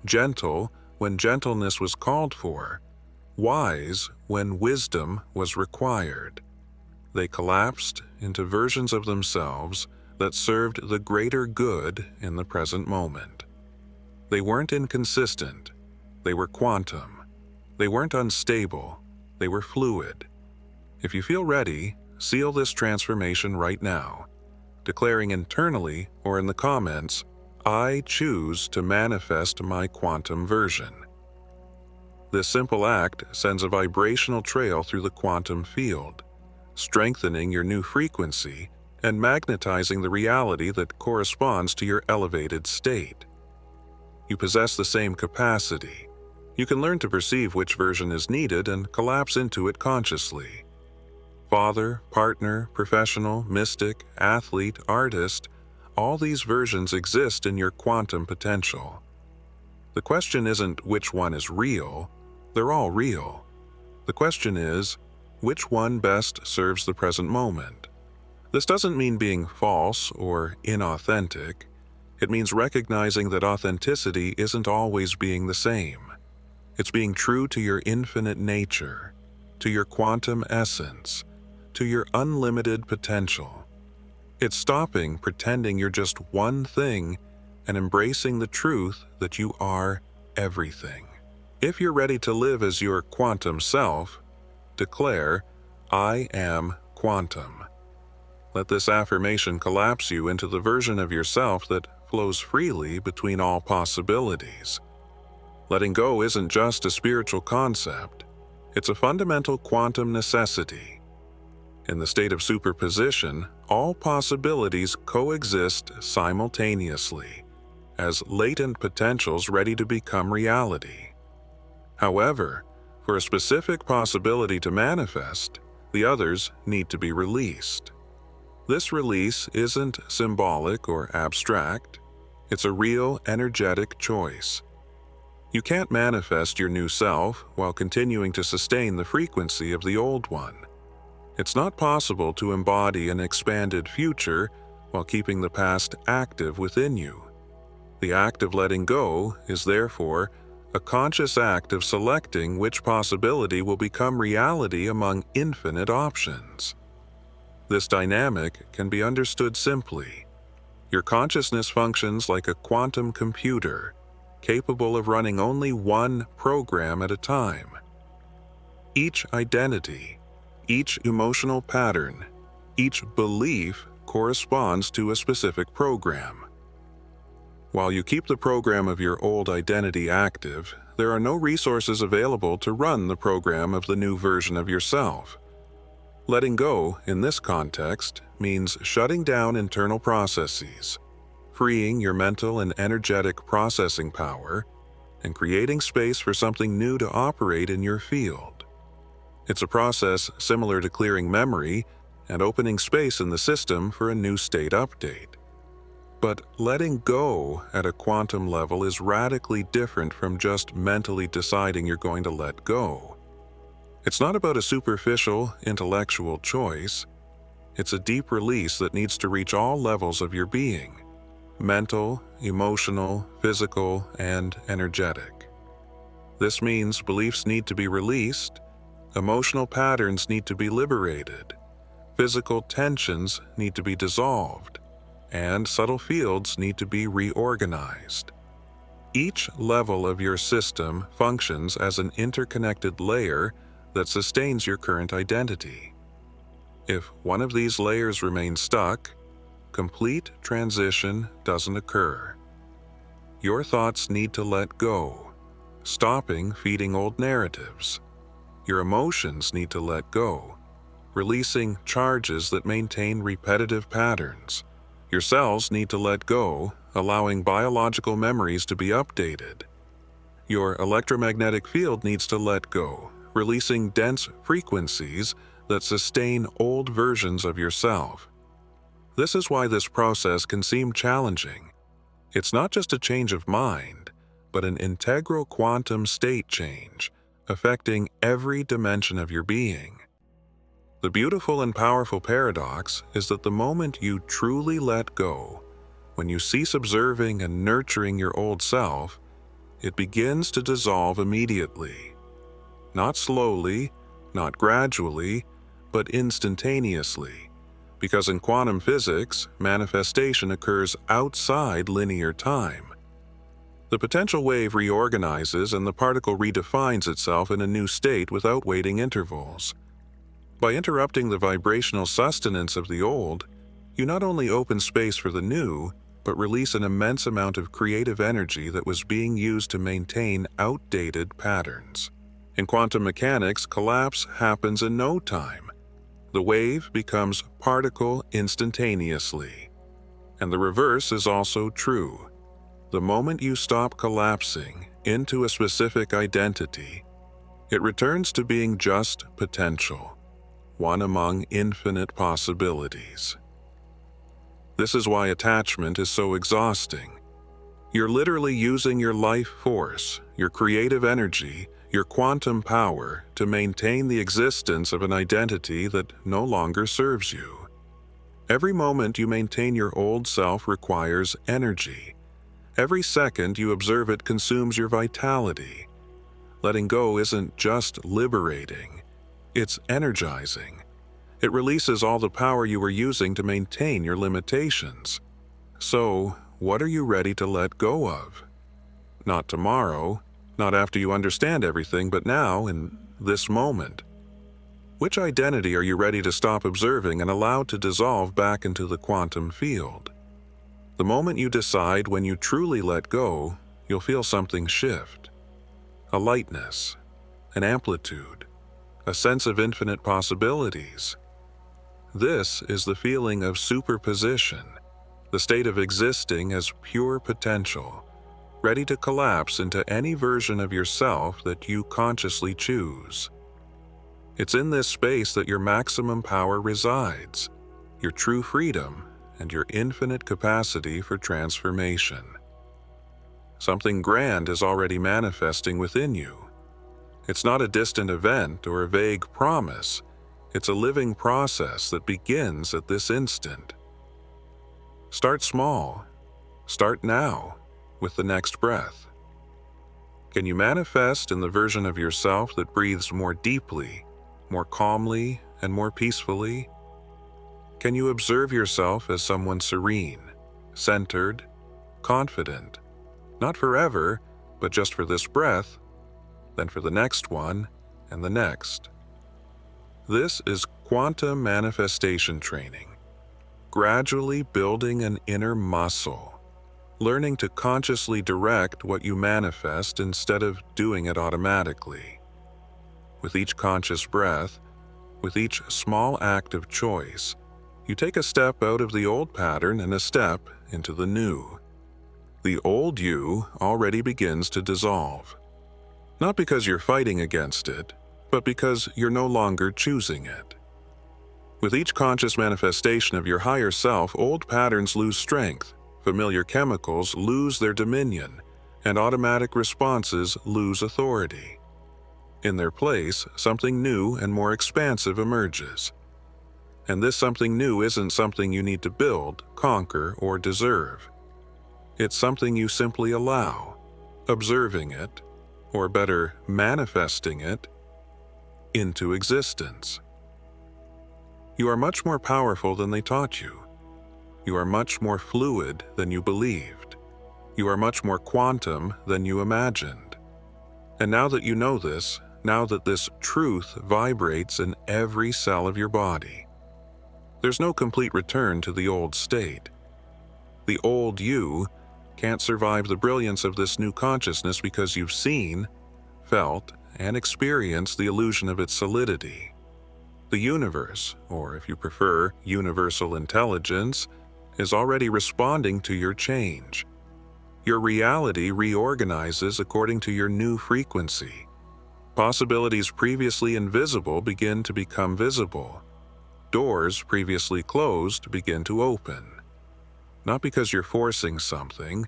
gentle when gentleness was called for, wise when wisdom was required. They collapsed into versions of themselves that served the greater good in the present moment. They weren't inconsistent. They were quantum. They weren't unstable. They were fluid. If you feel ready, seal this transformation right now, declaring internally or in the comments, "I choose to manifest my quantum version." This simple act sends a vibrational trail through the quantum field, strengthening your new frequency and magnetizing the reality that corresponds to your elevated state. You possess the same capacity. You can learn to perceive which version is needed and collapse into it consciously. Father, partner, professional, mystic, athlete, artist, all these versions exist in your quantum potential. The question isn't which one is real, they're all real. The question is, which one best serves the present moment? This doesn't mean being false or inauthentic. It means recognizing that authenticity isn't always being the same. It's being true to your infinite nature, to your quantum essence, to your unlimited potential. It's stopping pretending you're just one thing and embracing the truth that you are everything. If you're ready to live as your quantum self, declare, "I am quantum." Let this affirmation collapse you into the version of yourself that flows freely between all possibilities. Letting go isn't just a spiritual concept, it's a fundamental quantum necessity. In the state of superposition, all possibilities coexist simultaneously, as latent potentials ready to become reality. However, for a specific possibility to manifest, the others need to be released. This release isn't symbolic or abstract. It's a real, energetic choice. You can't manifest your new self while continuing to sustain the frequency of the old one. It's not possible to embody an expanded future while keeping the past active within you. The act of letting go is therefore a conscious act of selecting which possibility will become reality among infinite options. This dynamic can be understood simply. Your consciousness functions like a quantum computer, capable of running only one program at a time. Each identity, each emotional pattern, each belief corresponds to a specific program. While you keep the program of your old identity active, there are no resources available to run the program of the new version of yourself. Letting go, in this context, means shutting down internal processes, freeing your mental and energetic processing power, and creating space for something new to operate in your field. It's a process similar to clearing memory and opening space in the system for a new state update. But letting go at a quantum level is radically different from just mentally deciding you're going to let go. It's not about a superficial, intellectual choice. It's a deep release that needs to reach all levels of your being: mental, emotional, physical, and energetic. This means beliefs need to be released, emotional patterns need to be liberated, physical tensions need to be dissolved, and subtle fields need to be reorganized. Each level of your system functions as an interconnected layer that sustains your current identity. If one of these layers remains stuck, complete transition doesn't occur. Your thoughts need to let go, stopping feeding old narratives. Your emotions need to let go, releasing charges that maintain repetitive patterns. Your cells need to let go, allowing biological memories to be updated. Your electromagnetic field needs to let go, releasing dense frequencies that sustain old versions of yourself. This is why this process can seem challenging. It's not just a change of mind, but an integral quantum state change, affecting every dimension of your being. The beautiful and powerful paradox is that the moment you truly let go, when you cease observing and nurturing your old self, it begins to dissolve immediately. Not slowly, not gradually, but instantaneously, because in quantum physics, manifestation occurs outside linear time. The potential wave reorganizes and the particle redefines itself in a new state without waiting intervals. By interrupting the vibrational sustenance of the old, you not only open space for the new, but release an immense amount of creative energy that was being used to maintain outdated patterns. In quantum mechanics, collapse happens in no time. The wave becomes particle instantaneously. And the reverse is also true. The moment you stop collapsing into a specific identity, it returns to being just potential, one among infinite possibilities. This is why attachment is so exhausting. You're literally using your life force, your creative energy, your quantum power to maintain the existence of an identity that no longer serves you. Every moment you maintain your old self requires energy. Every second you observe it consumes your vitality. Letting go isn't just liberating, it's energizing. It releases all the power you were using to maintain your limitations. So, what are you ready to let go of? Not tomorrow, not after you understand everything, but now, in this moment. Which identity are you ready to stop observing and allow to dissolve back into the quantum field? The moment you decide, when you truly let go, you'll feel something shift. A lightness, an amplitude, a sense of infinite possibilities. This is the feeling of superposition, the state of existing as pure potential, ready to collapse into any version of yourself that you consciously choose. It's in this space that your maximum power resides, your true freedom, and your infinite capacity for transformation. Something grand is already manifesting within you. It's not a distant event or a vague promise. It's a living process that begins at this instant. Start small. Start now, with the next breath. Can you manifest in the version of yourself that breathes more deeply, more calmly, and more peacefully? Can you observe yourself as someone serene, centered, confident, not forever, but just for this breath, then for the next one, and the next? This is quantum manifestation training, gradually building an inner muscle, learning to consciously direct what you manifest instead of doing it automatically. With each conscious breath, with each small act of choice, you take a step out of the old pattern and a step into the new. The old you already begins to dissolve. Not because you're fighting against it, but because you're no longer choosing it. With each conscious manifestation of your higher self, old patterns lose strength, familiar chemicals lose their dominion, and automatic responses lose authority. In their place, something new and more expansive emerges. And this something new isn't something you need to build, conquer, or deserve. It's something you simply allow, observing it, or better, manifesting it, into existence. You are much more powerful than they taught you. You are much more fluid than you believed. You are much more quantum than you imagined. And now that you know this, now that this truth vibrates in every cell of your body, there's no complete return to the old state. The old you can't survive the brilliance of this new consciousness because you've seen, felt, and experienced the illusion of its solidity. The universe, or if you prefer, universal intelligence, is already responding to your change. Your reality reorganizes according to your new frequency. Possibilities previously invisible begin to become visible. Doors previously closed begin to open. Not because you're forcing something,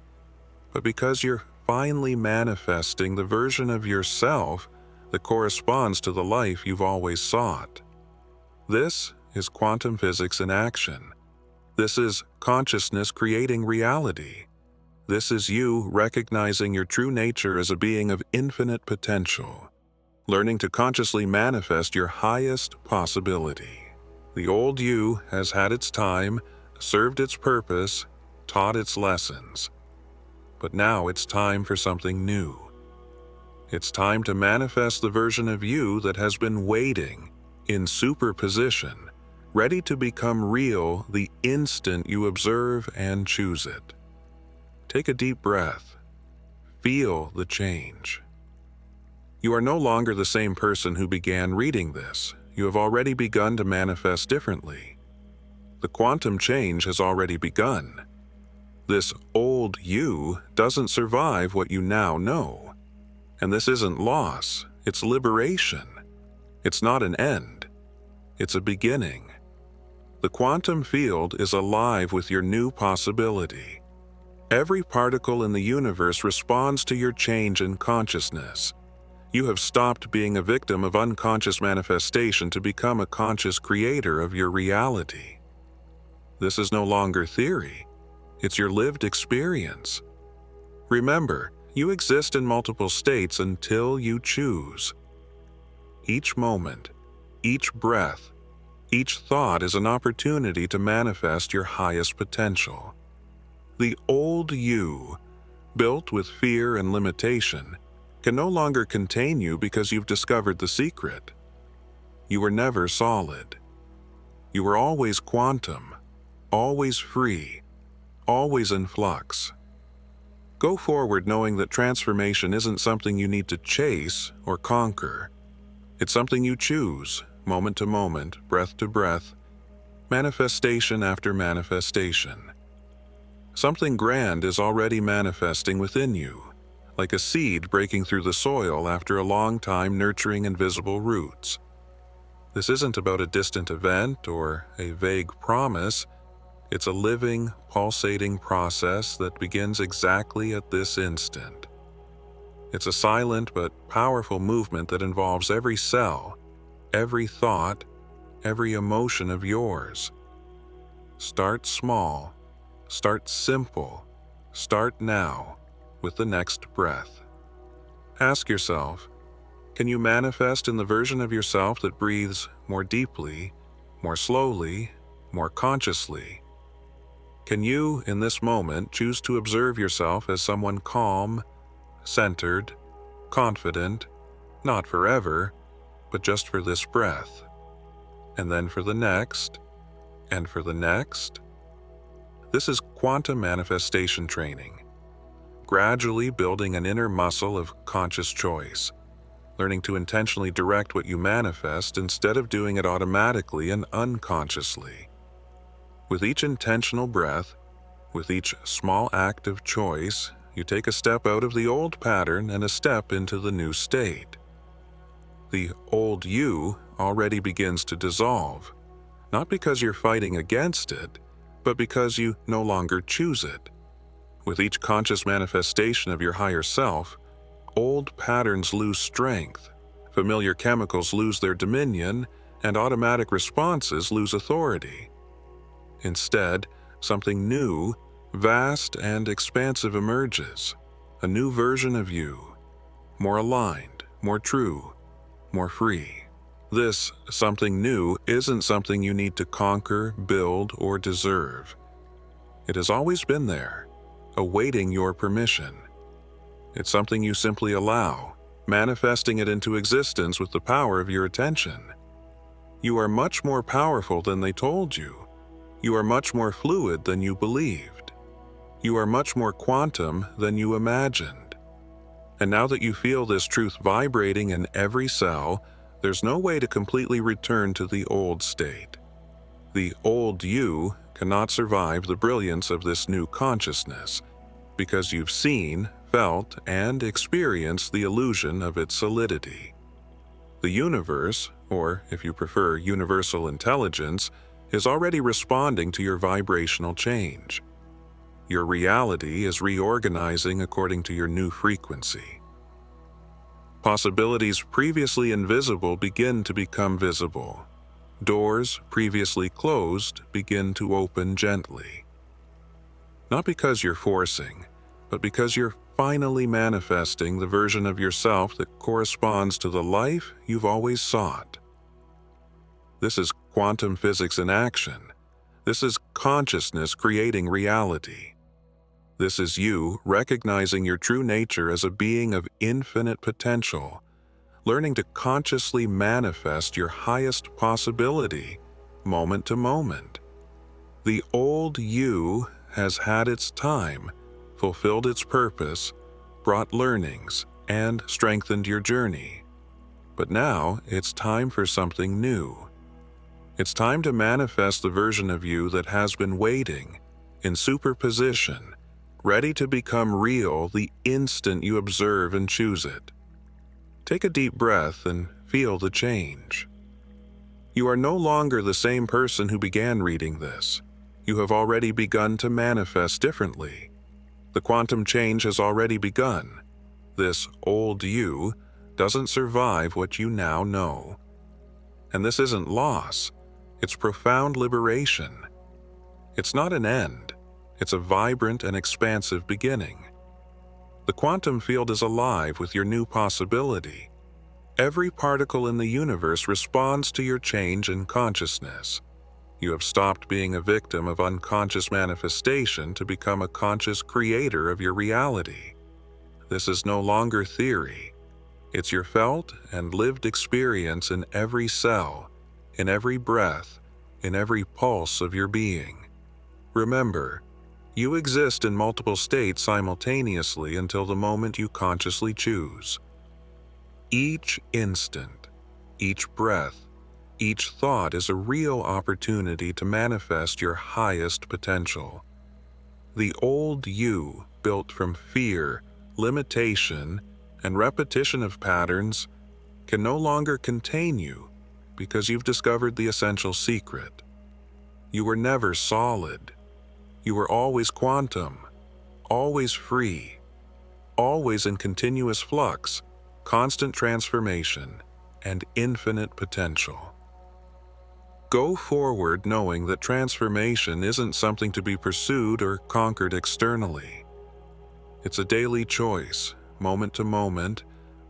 but because you're finally manifesting the version of yourself that corresponds to the life you've always sought. This is quantum physics in action. This is consciousness creating reality. This is you recognizing your true nature as a being of infinite potential, learning to consciously manifest your highest possibility. The old you has had its time, served its purpose, taught its lessons. But now it's time for something new. It's time to manifest the version of you that has been waiting, in superposition, ready to become real the instant you observe and choose it. Take a deep breath. Feel the change. You are no longer the same person who began reading this. You have already begun to manifest differently. The quantum change has already begun. This old you doesn't survive what you now know. And this isn't loss, it's liberation. It's not an end, it's a beginning. The quantum field is alive with your new possibility. Every particle in the universe responds to your change in consciousness. You have stopped being a victim of unconscious manifestation to become a conscious creator of your reality. This is no longer theory. It's your lived experience. Remember, you exist in multiple states until you choose. Each moment, each breath, each thought is an opportunity to manifest your highest potential. The old you, built with fear and limitation, can no longer contain you because you've discovered the secret. You were never solid. You were always quantum, always free, always in flux. Go forward knowing that transformation isn't something you need to chase or conquer. It's something you choose, moment to moment, breath to breath, manifestation after manifestation. Something grand is already manifesting within you, like a seed breaking through the soil after a long time nurturing invisible roots. This isn't about a distant event or a vague promise. It's a living, pulsating process that begins exactly at this instant. It's a silent but powerful movement that involves every cell, every thought, every emotion of yours. Start small, start simple, start now with the next breath. Ask yourself, can you manifest in the version of yourself that breathes more deeply, more slowly, more consciously? Can you, in this moment, choose to observe yourself as someone calm, centered, confident, not forever, but just for this breath, and then for the next, and for the next? This is quantum manifestation training, gradually building an inner muscle of conscious choice, learning to intentionally direct what you manifest instead of doing it automatically and unconsciously. With each intentional breath, with each small act of choice, you take a step out of the old pattern and a step into the new state. The old you already begins to dissolve, not because you're fighting against it, but because you no longer choose it. With each conscious manifestation of your higher self, old patterns lose strength, familiar chemicals lose their dominion, and automatic responses lose authority. Instead, something new, vast and expansive emerges, a new version of you, more aligned, more true, more free. This something new isn't something you need to conquer, build, or deserve. It has always been there, awaiting your permission. It's something you simply allow, manifesting it into existence with the power of your attention. You are much more powerful than they told you. You are much more fluid than you believed. You are much more quantum than you imagined. And now that you feel this truth vibrating in every cell, there's no way to completely return to the old state. The old you cannot survive the brilliance of this new consciousness, because you've seen, felt, and experienced the illusion of its solidity. The universe, or if you prefer universal intelligence, is already responding to your vibrational change. Your reality is reorganizing according to your new frequency. Possibilities previously invisible begin to become visible. Doors previously closed begin to open gently. Not because you're forcing, but because you're finally manifesting the version of yourself that corresponds to the life you've always sought. This is quantum physics in action. This is consciousness creating reality. This is you recognizing your true nature as a being of infinite potential, learning to consciously manifest your highest possibility, moment to moment. The old you has had its time, fulfilled its purpose, brought learnings, and strengthened your journey. But now it's time for something new. It's time to manifest the version of you that has been waiting, in superposition, ready to become real the instant you observe and choose it. Take a deep breath and feel the change. You are no longer the same person who began reading this. You have already begun to manifest differently. The quantum change has already begun. This old you doesn't survive what you now know. And this isn't loss. It's profound liberation. It's not an end. It's a vibrant and expansive beginning. The quantum field is alive with your new possibility. Every particle in the universe responds to your change in consciousness. You have stopped being a victim of unconscious manifestation to become a conscious creator of your reality. This is no longer theory. It's your felt and lived experience in every cell, in every breath, in every pulse of your being. Remember, you exist in multiple states simultaneously until the moment you consciously choose. Each instant, each breath, each thought is a real opportunity to manifest your highest potential. The old you, built from fear, limitation, and repetition of patterns, can no longer contain you because you've discovered the essential secret. You were never solid. You were always quantum, always free, always in continuous flux, constant transformation, and infinite potential. Go forward knowing that transformation isn't something to be pursued or conquered externally. It's a daily choice, moment to moment,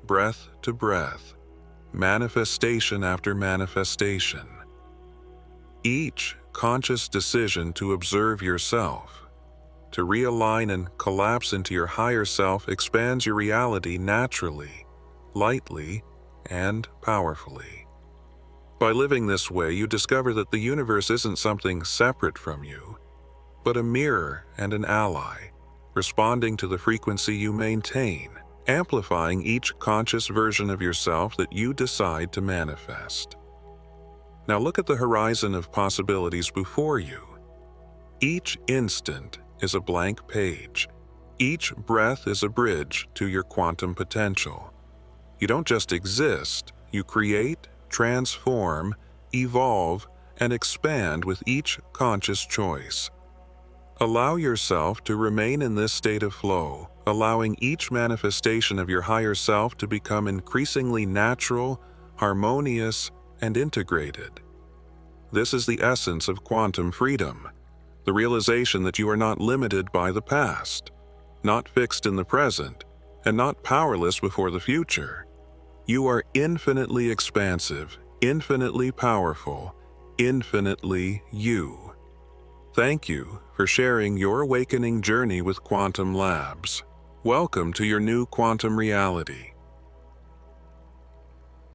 breath to breath, manifestation after manifestation. Each conscious decision to observe yourself, to realign and collapse into your higher self expands your reality naturally, lightly, and powerfully. By living this way, you discover that the universe isn't something separate from you, but a mirror and an ally, responding to the frequency you maintain, amplifying each conscious version of yourself that you decide to manifest. Now look at the horizon of possibilities before you. Each instant is a blank page. Each breath is a bridge to your quantum potential. You don't just exist, you create, transform, evolve, and expand with each conscious choice. Allow yourself to remain in this state of flow, allowing each manifestation of your higher self to become increasingly natural, harmonious, and integrated. This is the essence of quantum freedom, the realization that you are not limited by the past, not fixed in the present, and not powerless before the future. You are infinitely expansive, infinitely powerful, infinitely you. Thank you for sharing your awakening journey with Quantum Labs. Welcome to your new quantum reality.